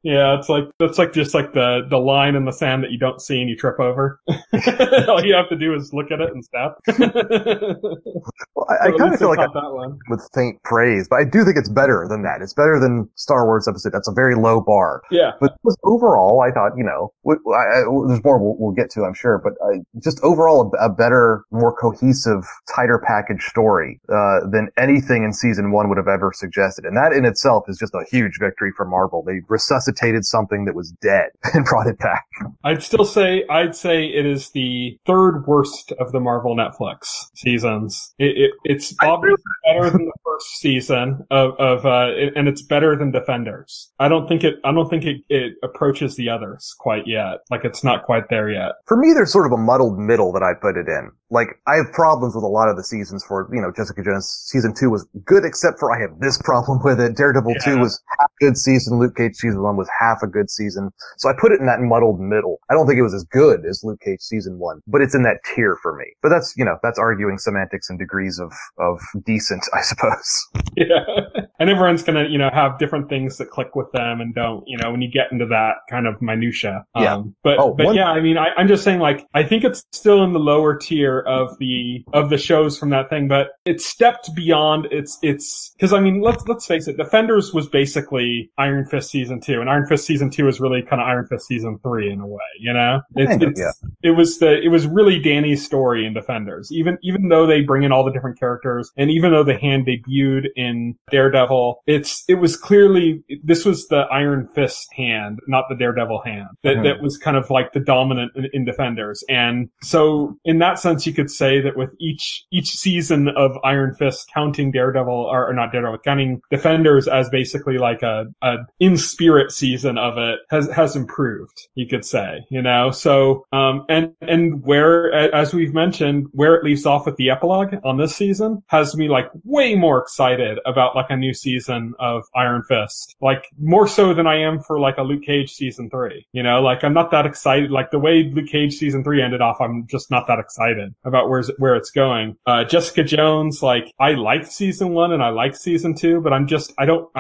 Yeah, that's like just like the line in the sand that you don't see and you trip over. All you have to do is look at it and step. Well, I kind of feel like with faint praise, but I do think it's better than that. It's better than Star Wars Episode. That's a very low bar. Yeah. But overall, I thought, there's more we'll get to, I'm sure, but just overall a better, more cohesive, tighter package story than anything in season 1 would have ever suggested. And that in itself is just a huge victory for Marvel. They resuscitated something that was dead and brought it back. I'd say it is the third worst of the Marvel Netflix seasons. It's obviously better than the first season and it's better than Defenders. I don't think it approaches the others quite yet. Like, it's not quite there yet. For me, there's sort of a muddled middle that I put it in. Like, I have problems with a lot of the seasons for, Jessica Jones. Season 2 was good, except for I have this problem with it. Daredevil 2 was half a good season. Luke Cage season 1 was half a good season. So I put it in that muddled middle. I don't think it was as good as Luke Cage season 1, but it's in that tier for me. But that's, that's arguing semantics and degrees of decent, I suppose. Yeah. And everyone's gonna, have different things that click with them and don't, when you get into that kind of minutia. Yeah. I'm just saying, like, I think it's still in the lower tier of the shows from that thing, but it stepped beyond it's, cause let's face it, Defenders was basically Iron Fist season 2, and Iron Fist season 2 is really kind of Iron Fist season 3 in a way, It was really Danny's story in Defenders, even though they bring in all the different characters, and even though the Hand debuted in Daredevil, it was clearly, this was the Iron Fist hand, not the Daredevil hand, that was kind of like the dominant in Defenders. And so in that sense, you could say that with each season of Iron Fist, counting Daredevil, or not Daredevil, counting Defenders as basically like a in spirit season of it has improved, you could say, so, and where, as we've mentioned, where it leaves off with the epilogue on this season has me like way more excited about like a new season of Iron Fist, like more so than I am for like a Luke Cage season 3, like I'm not that excited, like the way Luke Cage season 3 ended off, I'm just not that excited about where it's going. Jessica Jones, like I liked season 1 and I liked season 2, but I'm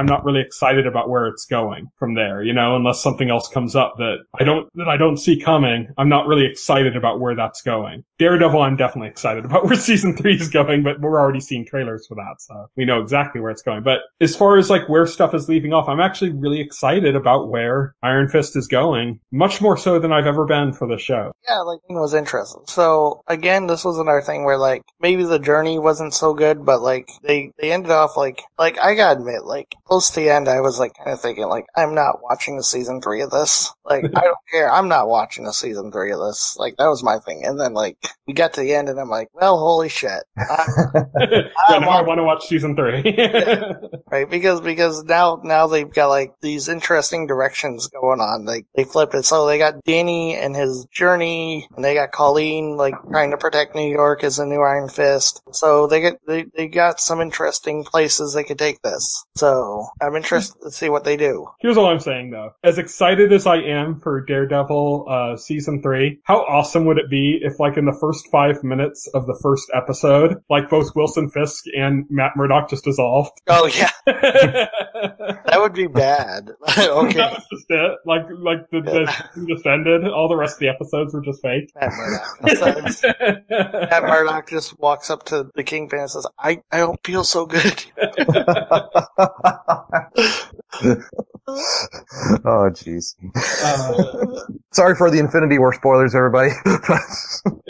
not really excited about where it's going from there, unless something else comes up that I don't see coming. I'm not really excited about where that's going. Daredevil, I'm definitely excited about where season 3 is going, but we're already seeing trailers for that, so we know exactly where it's going. But as far as like where stuff is leaving off, I'm actually really excited about where Iron Fist is going, much more so than I've ever been for the show. Yeah, like, it was interesting. So again, this was another thing where like maybe the journey wasn't so good, but like they ended off like I gotta admit, like close to the end, I was like kind of thinking like, I'm not watching the season 3 of this. Like, I don't care. I'm not watching the season 3 of this. Like, that was my thing. And then like we got to the end, and I'm like, well, holy shit. Now I want to watch season 3. Yeah, right, because now they've got like these interesting directions going on. They flip it. So they got Danny and his journey, and they got Colleen like trying to protect New York as a new Iron Fist. So they got some interesting places they could take this. So I'm interested to see what they do. Here's all I'm saying though. As excited as I am for Daredevil season 3, how awesome would it be if like in the first 5 minutes of the first episode, like both Wilson Fisk and Matt Murdock just dissolved? Oh yeah. That would be bad. Okay. That was just it. Like the thing just ended. All the rest of the episodes were just fake. Matt Murdock just walks up to the Kingpin and says, I don't feel so good. Oh, jeez. Sorry for the Infinity War spoilers, everybody.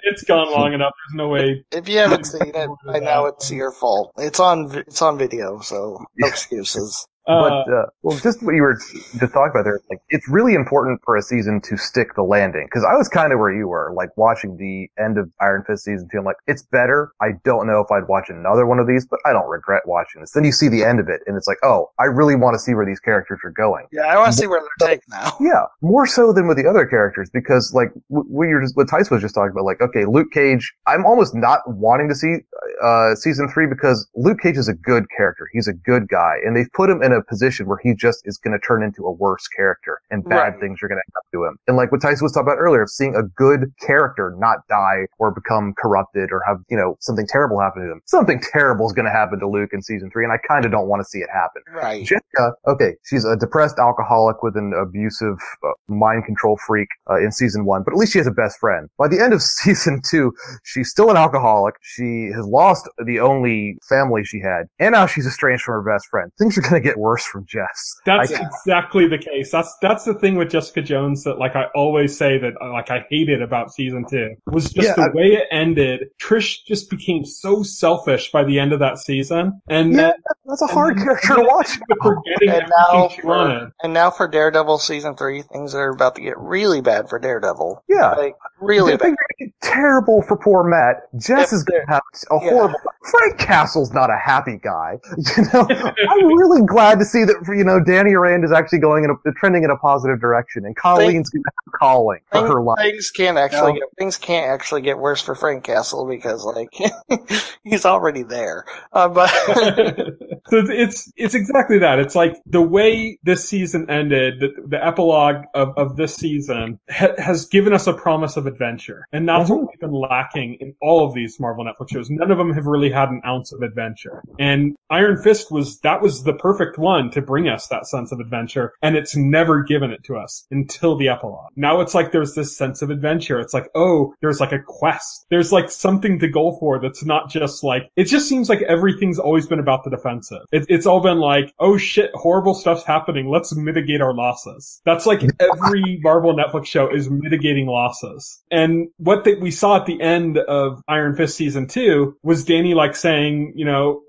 It's gone long enough. There's no way. If you haven't seen it, I know it's your fault. It's on video, so no excuses. But, well, just what you were just talking about there, like, it's really important for a season to stick the landing. Cause I was kind of where you were, like, watching the end of Iron Fist season 2. I'm like, it's better. I don't know if I'd watch another one of these, but I don't regret watching this. Then you see the end of it, and it's like, oh, I really want to see where these characters are going. Yeah, I want to see where they're taking now. Yeah, more so than with the other characters, because, like, what Tyson was just talking about, like, okay, Luke Cage, I'm almost not wanting to see, season 3 because Luke Cage is a good character. He's a good guy, and they've put him in a position where he just is going to turn into a worse character and bad things are going to happen to him. And like what Tyson was talking about earlier, seeing a good character not die or become corrupted or have, something terrible happen to them. Something terrible is going to happen to Luke in season 3, and I kind of don't want to see it happen. Right. Jessica, okay, she's a depressed alcoholic with an abusive mind control freak in season 1, but at least she has a best friend. By the end of season 2, she's still an alcoholic. She has lost the only family she had, and now she's estranged from her best friend. Things are going to get worse from Jess. That's exactly the case. That's the thing with Jessica Jones that, like, I always say that, like, I hated about season 2 was just the way it ended. Trish just became so selfish by the end of that season, and that's a hard character to watch. And now for Daredevil season 3, things are about to get really bad for Daredevil. Yeah, like really bad. Things are going to get terrible for poor Matt. Jess is going to have a horrible. Frank Castle's not a happy guy. I'm really glad to see that, Danny Rand is actually trending in a positive direction, and Colleen's going to have calling for her life. Things can't actually get worse for Frank Castle because, like, he's already there. But so it's exactly that. It's like the way this season ended, the epilogue of this season has given us a promise of adventure, and that's what we've been lacking in all of these Marvel Netflix shows. None of them have really had an ounce of adventure, and Iron Fist was the perfect one to bring us that sense of adventure, and it's never given it to us until the epilogue. Now it's like there's this sense of adventure. It's like, oh, there's like a quest. There's like something to go for that's not just like, it just seems like everything's always been about the defensive. It's all been like, oh shit, horrible stuff's happening. Let's mitigate our losses. That's like every Marvel Netflix show is mitigating losses. And what we saw at the end of Iron Fist season 2 was Danny like saying,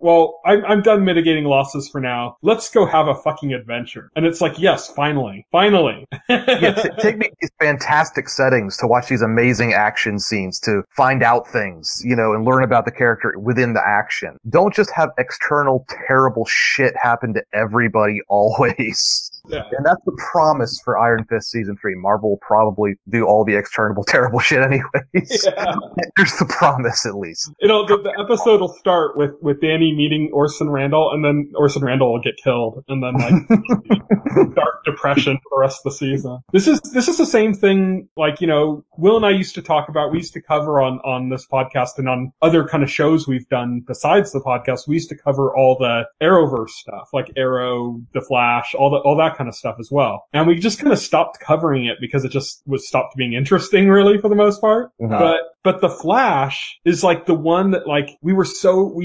well, I'm done mitigating losses for now. Let's go have a fucking adventure. And it's like, yes, finally. Take me to these fantastic settings to watch these amazing action scenes, to find out things, and learn about the character within the action. Don't just have external terrible shit happen to everybody always. Yeah. And that's the promise for Iron Fist season 3. Marvel will probably do all the external terrible shit anyways. Yeah. There's the promise, at least. The episode will start with Danny meeting Orson Randall, and then Orson Randall will get killed, and then like dark depression for the rest of the season. This is the same thing, like, Will and I used to talk about, we used to cover on this podcast and on other kind of shows we've done besides the podcast, we used to cover all the Arrowverse stuff, like Arrow, The Flash, all that kind of stuff as well. And we just kind of stopped covering it because it just stopped being interesting, really, for the most part. Uh-huh. But The Flash is like the one that, like, we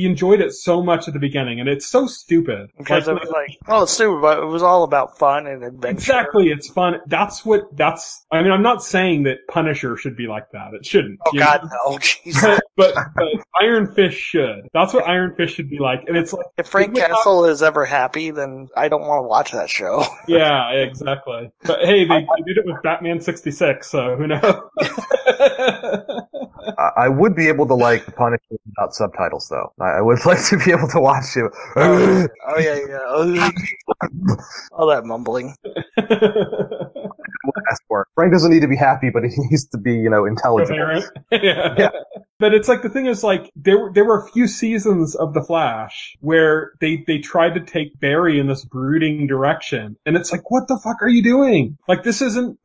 enjoyed it so much at the beginning, and it's so stupid. Because it was like, it's stupid, but it was all about fun and adventure. Exactly, it's fun. I mean, I'm not saying that Punisher should be like that. It shouldn't. Oh God, no, Jesus. But Iron Fist should. That's what Iron Fist should be like. And it's like, if Frank Castle is ever happy, then I don't want to watch that show. Yeah, exactly. But hey, they did it with Batman 66, so who knows? I would be able to like the Punisher without subtitles, though. I would like to be able to watch it. Oh yeah. All that mumbling. Frank doesn't need to be happy, but he needs to be, intelligent. Yeah. But it's like, the thing is, like, there were a few seasons of The Flash where they tried to take Barry in this brooding direction. And it's like, what the fuck are you doing? Like,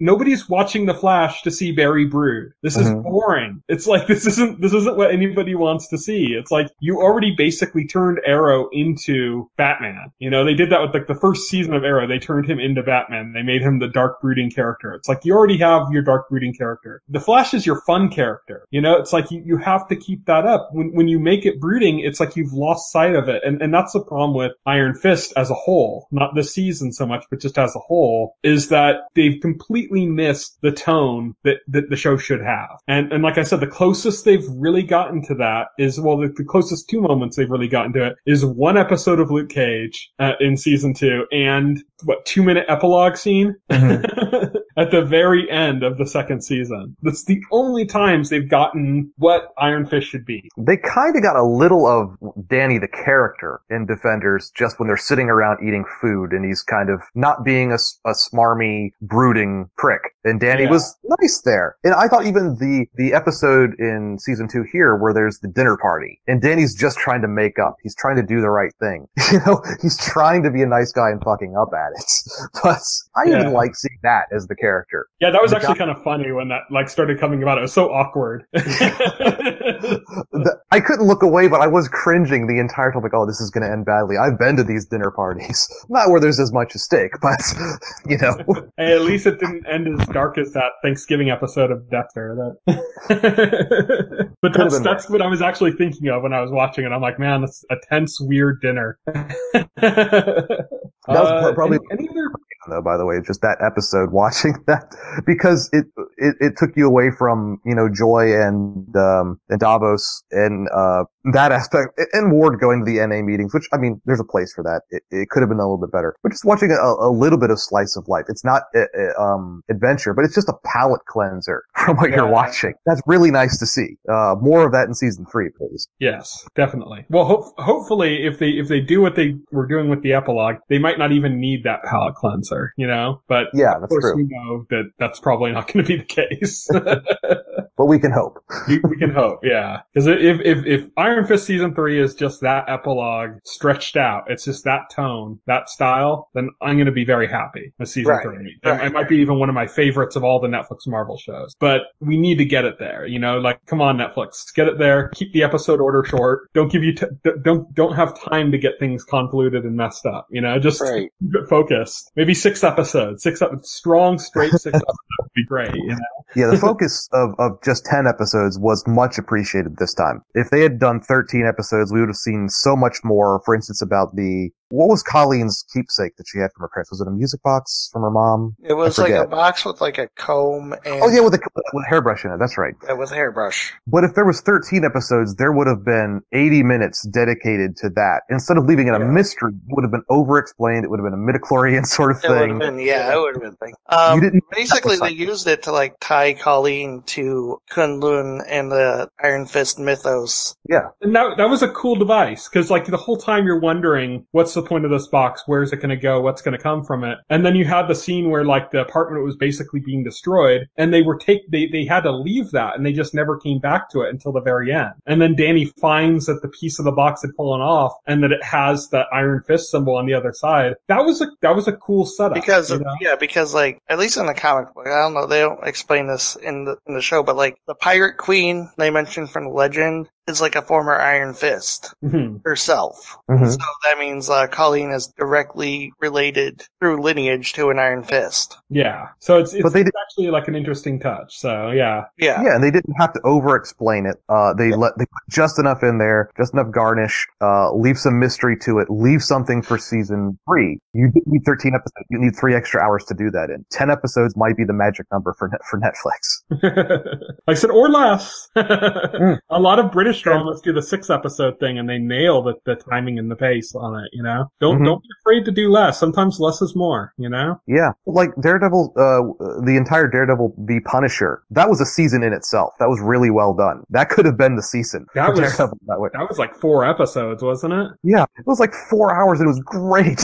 nobody's watching The Flash to see Barry brood. This is boring. It's like, this isn't what anybody wants to see. It's like, you already basically turned Arrow into Batman. They did that with, like, the first season of Arrow. They turned him into Batman. They made him the dark brooding character. It's like, you already have your dark brooding character. The Flash is your fun character. It's like, you have to keep that up. When you make it brooding, it's like you've lost sight of it. And that's the problem with Iron Fist as a whole. Not this season so much, but just as a whole, is that they've completely missed the tone that the show should have. And like I said, the closest they've really gotten to that is, well, the closest two moments they've really gotten to it is one episode of Luke Cage in season 2 and 2-minute epilogue scene at the very end of the second season. That's the only times they've gotten what Iron Fist should be. They kind of got a little of Danny the character in Defenders just when they're sitting around eating food and he's kind of not being a smarmy, brooding prick. And Danny was nice there. And I thought even the episode in season 2 here where there's the dinner party and Danny's just trying to make up. He's trying to do the right thing. He's trying to be a nice guy and fucking up at it. But I even like seeing that as the character. Yeah, that was actually kind of funny when that started coming about. It was so awkward. I couldn't look away, but I was cringing the entire time. Like, oh, this is going to end badly. I've been to these dinner parties. Not where there's as much at stake, but, Hey, at least it didn't end as dark as that Thanksgiving episode of Dexter. But that's what I was actually thinking of when I was watching it. I'm like, man, that's a tense, weird dinner. That was probably though, by the way, just that episode, watching that, because it took you away from, Joy and Davos and that aspect, and Ward going to the NA meetings, which, I mean, there's a place for that. It could have been a little bit better. But just watching a little bit of slice of life. It's not adventure, but it's just a palate cleanser from what you're watching. That's really nice to see. More of that in season 3, please. Yes, definitely. Well, hopefully, if they do what they were doing with the epilogue, they might not even need that palate cleanser. But yeah, of course true. We know that that's probably not going to be the case. But we can hope. we can hope, yeah. Because if Iron Fist season 3 is just that epilogue stretched out, it's just that tone, that style, then I'm going to be very happy with season 3. It might be even one of my favorites of all the Netflix Marvel shows. But we need to get it there, like, come on, Netflix, get it there. Keep the episode order short. Don't give you don't have time to get things convoluted and messed up. Just keep it focused. Maybe 6 episodes, strong, straight 6 episodes would be great. Yeah, the focus of just 10 episodes was much appreciated this time. If they had done 13 episodes, we would have seen so much more, for instance, about what was Colleen's keepsake that she had from her parents? Was it a music box from her mom? It was like a box with like a comb and... Oh yeah, with a hairbrush in it, that's right. Yeah, with a hairbrush. But if there was 13 episodes, there would have been 80 minutes dedicated to that. Instead of leaving it a mystery, it would have been over-explained, it would have been a midichlorian sort of thing. It would have been, it would have been thing. Basically, they used it to like tie Colleen to Kunlun and the Iron Fist mythos. Yeah. And that was a cool device, because like the whole time you're wondering, what's the point of this box? Where's it going to go? What's going to come from it? And then you had the scene where like the apartment was basically being destroyed, and they had to leave that, and they just never came back to it until the very end. And then Danny finds that the piece of the box had fallen off, and that it has the Iron Fist symbol on the other side. That was a cool setup. Because like, at least in the comic book, I don't know, they don't explain this in the show, but like the Pirate Queen they mentioned from the legend is like a former Iron Fist herself. Mm-hmm. So that means Colleen is directly related through lineage to an Iron Fist. Yeah. So it's actually like an interesting touch. So yeah. Yeah. Yeah, and they didn't have to over-explain it. They put just enough in there, just enough garnish, leave some mystery to it, leave something for season 3. You didn't need 13 episodes. You need 3 extra hours to do that in. 10 episodes might be the magic number for Netflix. Like I said, or less. A lot of British Punisher almost do the 6-episode thing, and they nail the timing and the pace on it, you know? Don't be afraid to do less. Sometimes less is more, you know? Yeah. Like Daredevil, the entire Daredevil v Punisher, that was a season in itself. That was really well done. That could have been the season. That was like 4 episodes, wasn't it? Yeah. It was like 4 hours and it was great.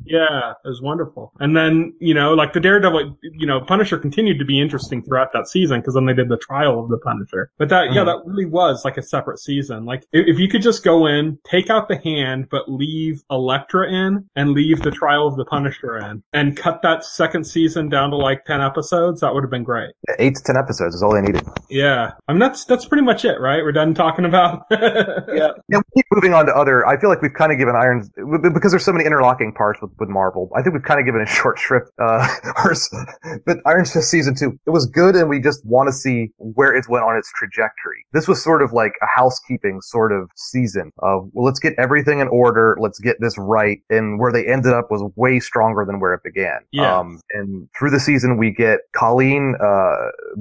Yeah, it was wonderful. And then, you know, like the Daredevil, you know, Punisher continued to be interesting throughout that season because then they did the trial of the Punisher. But that really was like a separate season. Like if you could just go in, take out the Hand, but leave Elektra in and leave the trial of the Punisher in and cut that second season down to like 10 episodes, that would have been great. 8 to 10 episodes is all they needed. Yeah. I mean, that's pretty much it, right? We're done talking about. Yeah. We keep moving on to other, I feel like we've kind of given because there's so many interlocking parts with Marvel. I think we've kind of given a short shrift, but Iron Fist season 2, it was good and we just want to see where it went on its trajectory. This was sort of like a housekeeping sort of season of, well, let's get everything in order. Let's get this right. And where they ended up was way stronger than where it began. Yeah. And through the season, we get Colleen,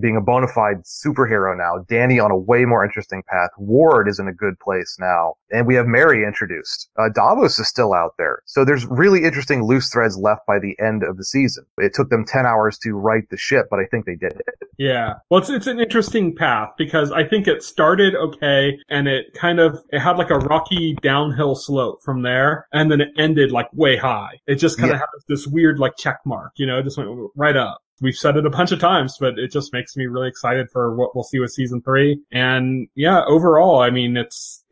being a bona fide superhero now, Danny on a way more interesting path. Ward is in a good place now. And we have Mary introduced. Davos is still out there. So there's really interesting loose threads left by the end of the season. It took them 10 hours to right the ship, but I think they did it. Yeah. Well, it's an interesting path because I think it started okay and it had like a rocky downhill slope from there and then it ended like way high. It just kind of had this weird like check mark, you know, just went right up. We've said it a bunch of times, but it just makes me really excited for what we'll see with season 3. And yeah, overall, I mean, it's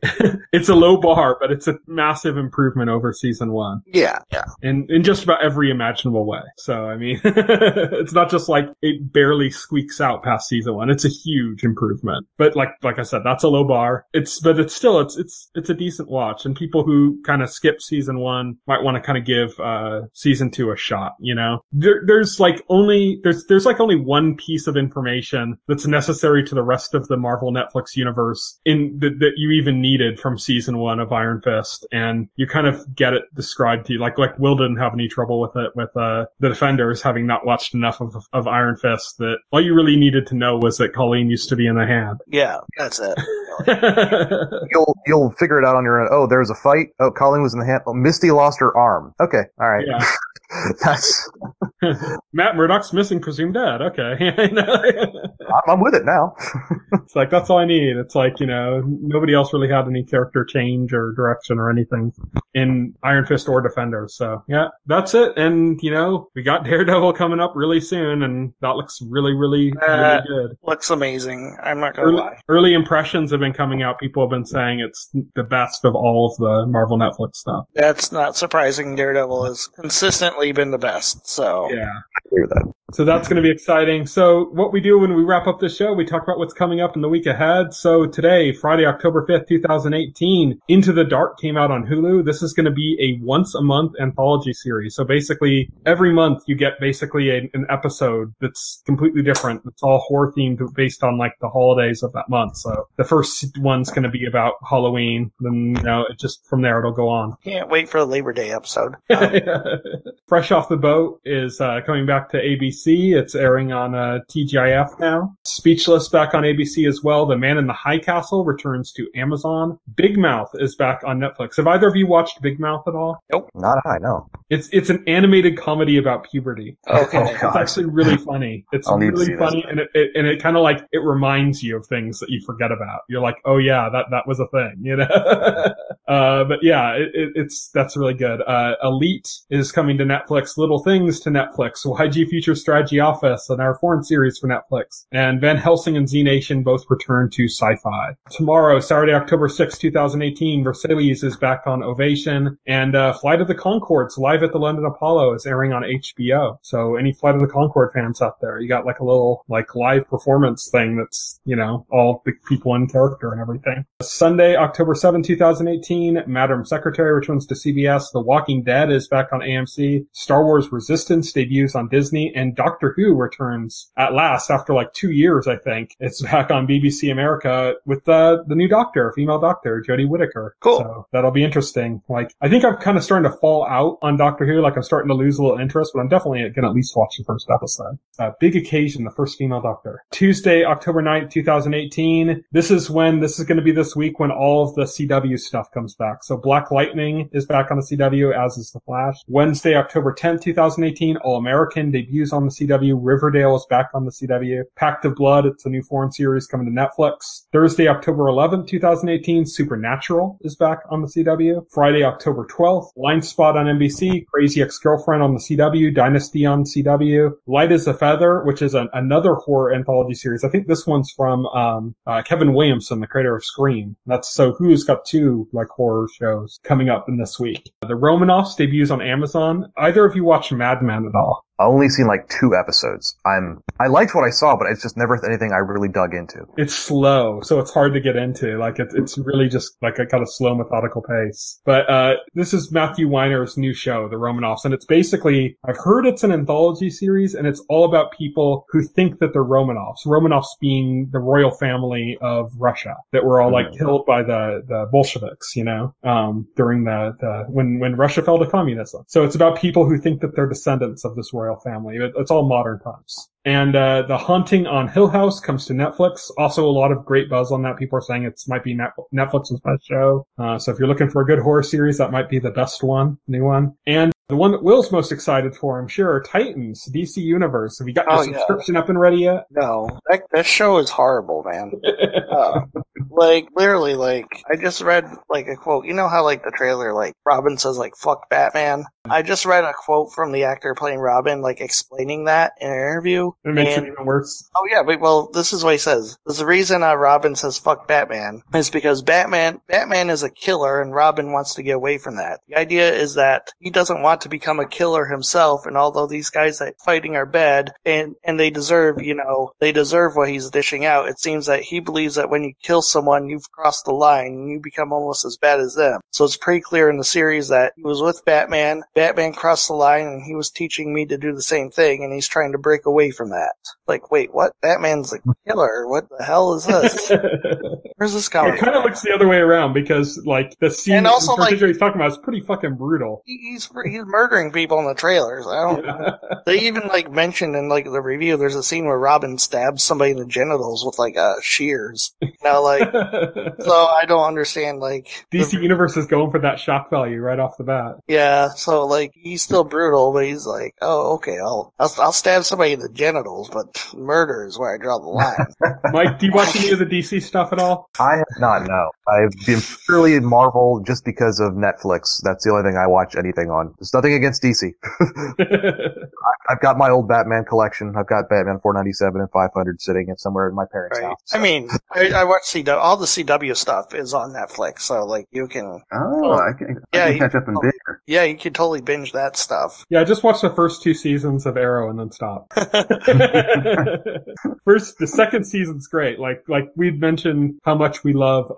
a low bar, but it's a massive improvement over season 1. Yeah. In just about every imaginable way. So, I mean, it's not just like it barely squeaks out past season 1. It's a huge improvement. But like I said, that's a low bar. It's a decent watch. And people who kind of skip season 1 might want to kind of give, season 2 a shot, you know? There's only one piece of information that's necessary to the rest of the Marvel Netflix universe that you even needed from season 1 of Iron Fist, and you kind of get it described to you. Like Will didn't have any trouble with it with the Defenders, having not watched enough of Iron Fist, that all you really needed to know was that Colleen used to be in the Hand. Yeah, that's it. You'll figure it out on your own. Oh, there was a fight. Oh, Colleen was in the Hand. Oh, Misty lost her arm. Okay, all right. Yeah. That's Matt Murdock's missing, presumed dead. Okay. I'm with it now. It's like, that's all I need. It's like, you know, nobody else really had any character change or direction or anything in Iron Fist or Defenders. So yeah, that's it. And, you know, we got Daredevil coming up really soon, and that looks really, really, really good. Looks amazing. I'm not gonna lie. Early impressions have been coming out. People have been saying it's the best of all of the Marvel Netflix stuff. That's not surprising. Daredevil has consistently been the best. So yeah, I agree with that. So that's going to be exciting. So what we do when we wrap up the show, we talk about what's coming up in the week ahead. So today, Friday, October 5th, 2018, Into the Dark came out on Hulu. This is going to be a once a month anthology series. So basically every month you get basically an episode that's completely different. It's all horror themed based on like the holidays of that month. So the first one's going to be about Halloween. Then, you know, it just from there it'll go on. Can't wait for the Labor Day episode. Fresh Off the Boat is coming back to ABC. It's airing on TGIF now. Speechless back on ABC as well. The Man in the High Castle returns to Amazon. Big Mouth is back on Netflix. Have either of you watched Big Mouth at all? Nope. Not I, no. It's an animated comedy about puberty. Okay. It's actually really funny. It's really funny, and it kind of like, it reminds you of things that you forget about. You're like, oh yeah, that was a thing, you know? But yeah, that's really good. Elite is coming to Netflix. Little Things to Netflix. YG Future Strategy Office, and our foreign series for Netflix. And Van Helsing and Z Nation both return to Sci-Fi. Tomorrow, Saturday, October 6, 2018, Versailles is back on Ovation, and Flight of the Conchords live at the London Apollo is airing on HBO. So any Flight of the Conchord fans out there, you got like a little like live performance thing that's, you know, all the people in character and everything. Sunday, October 7, 2018, Madam Secretary returns to CBS. The Walking Dead is back on AMC. Star Wars Resistance debuts on Disney, and Doctor Who returns at last after like 2 years, I think. It's back on BBC America with the new female doctor, Jodie Whittaker. Cool. So that'll be interesting. Like, I think I'm kind of starting to fall out on Doctor Who. Like, I'm starting to lose a little interest, but I'm definitely going to at least watch the first episode. Big Occasion, the first female Doctor. Tuesday, October 9th, 2018. This is going to be this week when all of the CW stuff comes back. So Black Lightning is back on the CW, as is The Flash. Wednesday, October 10th, 2018. All American debuts on the CW. Riverdale is back on the CW. Pact of Blood, it's a new foreign series coming to Netflix. Thursday, October 11th, 2018. Supernatural is back on the CW. Friday, October 12th. Blind Spot on NBC. Crazy Ex-Girlfriend on the CW. Dynasty on CW. Light as a Feather, which is another horror anthology series. I think this one's from Kevin Williamson, the creator of Scream. So Who's got two like horror shows coming up in this week. The Romanoffs debuts on Amazon. Either of you watch Mad Men at all? I've only seen like 2 episodes. I liked what I saw, but it's just never anything I really dug into. It's slow, so it's hard to get into. Like, it's really just like a kind of slow, methodical pace. But, this is Matthew Weiner's new show, The Romanoffs, and it's basically, I've heard it's an anthology series, and it's all about people who think that they're Romanovs. Romanovs being the royal family of Russia that were all like killed by the Bolsheviks, you know, during when Russia fell to communism. So it's about people who think that they're descendants of this royal family. It's all modern times. And The Haunting on Hill House comes to Netflix. Also a lot of great buzz on that. People are saying it might be Netflix's best show. So if you're looking for a good horror series, that might be the best one, new one. And the one that Will's most excited for, I'm sure, Titans, DC Universe. Have you got your subscription up and ready yet? No. That show is horrible, man. Like, literally, like, I just read, like, a quote. You know how, like, the trailer, like, Robin says, like, fuck Batman? I just read a quote from the actor playing Robin, like, explaining that in an interview. It makes it even worse. Oh, yeah, well, this is what he says. The reason Robin says fuck Batman is because Batman is a killer and Robin wants to get away from that. The idea is that he doesn't want to become a killer himself, and although these guys that fighting are bad and they deserve, they deserve what he's dishing out, it seems that he believes that when you kill someone, you've crossed the line and you become almost as bad as them. So it's pretty clear in the series that he was with Batman crossed the line and he was teaching me to do the same thing, and he's trying to break away from that. Like, wait, what? Batman's a killer? What the hell is this? Where's this coming from? It kind of looks the other way around because, like, the scene and also, he's talking about is pretty fucking brutal. He's murdering people in the trailers. They even, like, mentioned in, like, the review, there's a scene where Robin stabs somebody in the genitals with, like, shears. Like, so I don't understand, like... DC Universe is going for that shock value right off the bat. Yeah, so, like, he's still brutal, but he's like, oh, okay, I'll stab somebody in the genitals, but murder is where I draw the line. Mike, do you watch any of the DC stuff at all? I have not, no. I've been purely Marvel just because of Netflix. That's the only thing I watch anything on. There's nothing against DC. I've got my old Batman collection. I've got Batman 497 and 500 sitting somewhere in my parents' house. So. I mean, I watch CW. All the CW stuff is on Netflix, so, like, you can... I can catch up and binge. Yeah, you can totally binge that stuff. Yeah, I just watched the first 2 seasons of Arrow and then stopped. The second season's great. Like we'd mentioned how much we love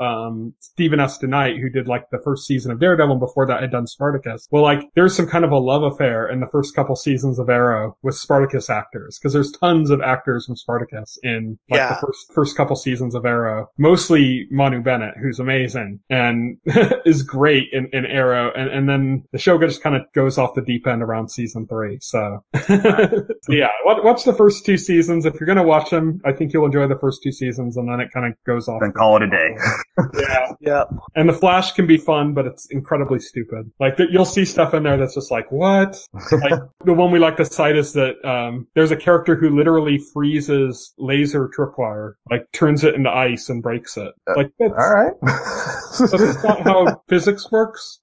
Stephen S. DeKnight, who did, like, the first season of Daredevil, and before that had done Spartacus. Well, like, there's some kind of a love affair in the first couple seasons of Arrow with Spartacus actors, because there's tons of actors from Spartacus in, like, the first couple seasons of Arrow. Mostly Manu Bennett, who's amazing and is great in Arrow, and then the show just kind of goes off the deep end around season 3. So, yeah, watch the first 2 seasons. If you're gonna watch them, I think you'll enjoy the first 2 seasons, and then it kind of goes off. Then call it a day. Yeah. And The Flash can be fun, but it's incredibly stupid. Like, you'll see stuff in there that's just like, what? Like, the one we like to cite is that there's a character who literally freezes laser tripwire, like turns it into ice and breaks it. Like, that's, all right. That's not how physics works.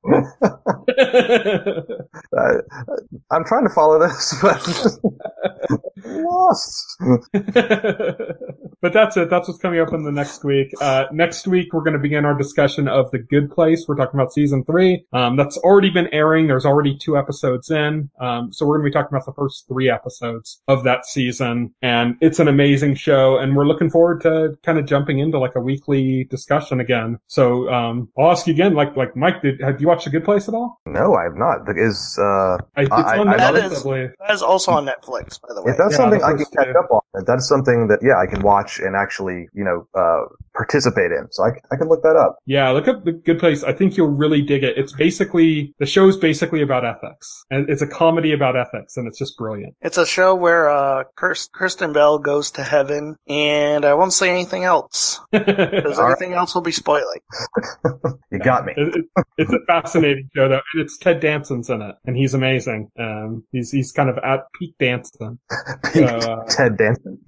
I'm trying to follow this, but lost. But that's it. That's what's coming up in the next week. Next week, we're going to begin our discussion of The Good Place. We're talking about season 3. That's already been airing. There's already 2 episodes in. So we're going to be talking about the first 3 episodes of that season. And it's an amazing show. And we're looking forward to kind of jumping into, like, a weekly discussion again. So, I'll ask you again, like Mike, have you watched The Good Place at all? No, I have not. It's on Netflix, I believe. That is also on Netflix, by the way. If that's something I can catch up on, that's something that, I can watch and actually, participate in. So I can look that up. Yeah, look up The Good Place. I think you'll really dig it. The show's basically about ethics. And it's a comedy about ethics, and it's just brilliant. It's a show where Kristen Bell goes to heaven, and I won't say anything else. Because everything else will be spoiling. You got me. It's a fascinating show, though. And it's Ted Danson's in it, and he's amazing. He's kind of at peak Danson. Ted Danson.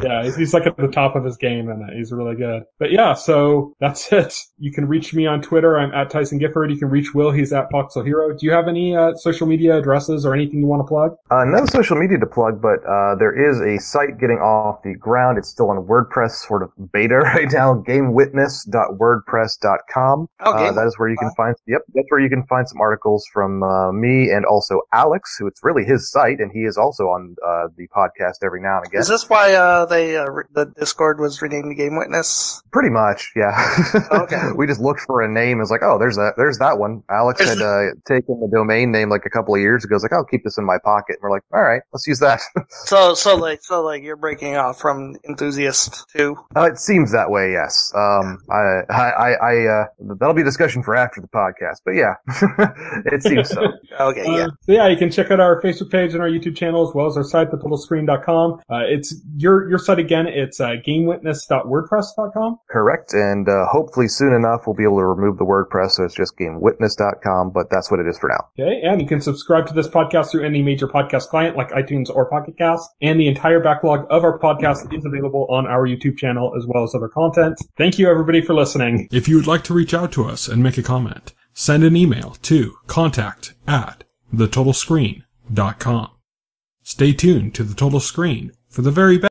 Yeah, he's like at the top of his game, and he's really good. But yeah, so that's it. You can reach me on Twitter. I'm at Tyson Gifford. You can reach Will. He's at Foxhole Hero. Do you have any social media addresses or anything you want to plug? No social media to plug, but there is a site getting off the ground. It's still on WordPress, sort of beta right now. GameWitness.wordpress.com. That is where you can find. Yep, that's where you can find some articles from me and also Alex, who it's really his site, and he is also on the podcast every now and again. Is this why the Discord was renamed Game Witness? Pretty much, yeah. Okay. We just looked for a name. It's like, oh, there's that one. Alex had taken the domain name like a couple of years ago. It's like, I'll keep this in my pocket. And we're like, all right, let's use that. So you're breaking off from Enthusiast too? It seems that way, yes. That'll be a discussion for after the podcast, but yeah, it seems so. Okay, yeah. So yeah, you can check out our Facebook page and our YouTube channel, as well as our site, thetotalscreen.com. It's your site again. It's gamewitness.wordpress.com. Correct, and hopefully soon enough we'll be able to remove the WordPress, so it's just gamewitness.com, but that's what it is for now. Okay, and you can subscribe to this podcast through any major podcast client like iTunes or Pocket Cast, and the entire backlog of our podcast is available on our YouTube channel as well as other content. Thank you, everybody, for listening. If you would like to reach out to us and make a comment, send an email to contact@thetotalscreen.com. Stay tuned to The Total Screen for the very best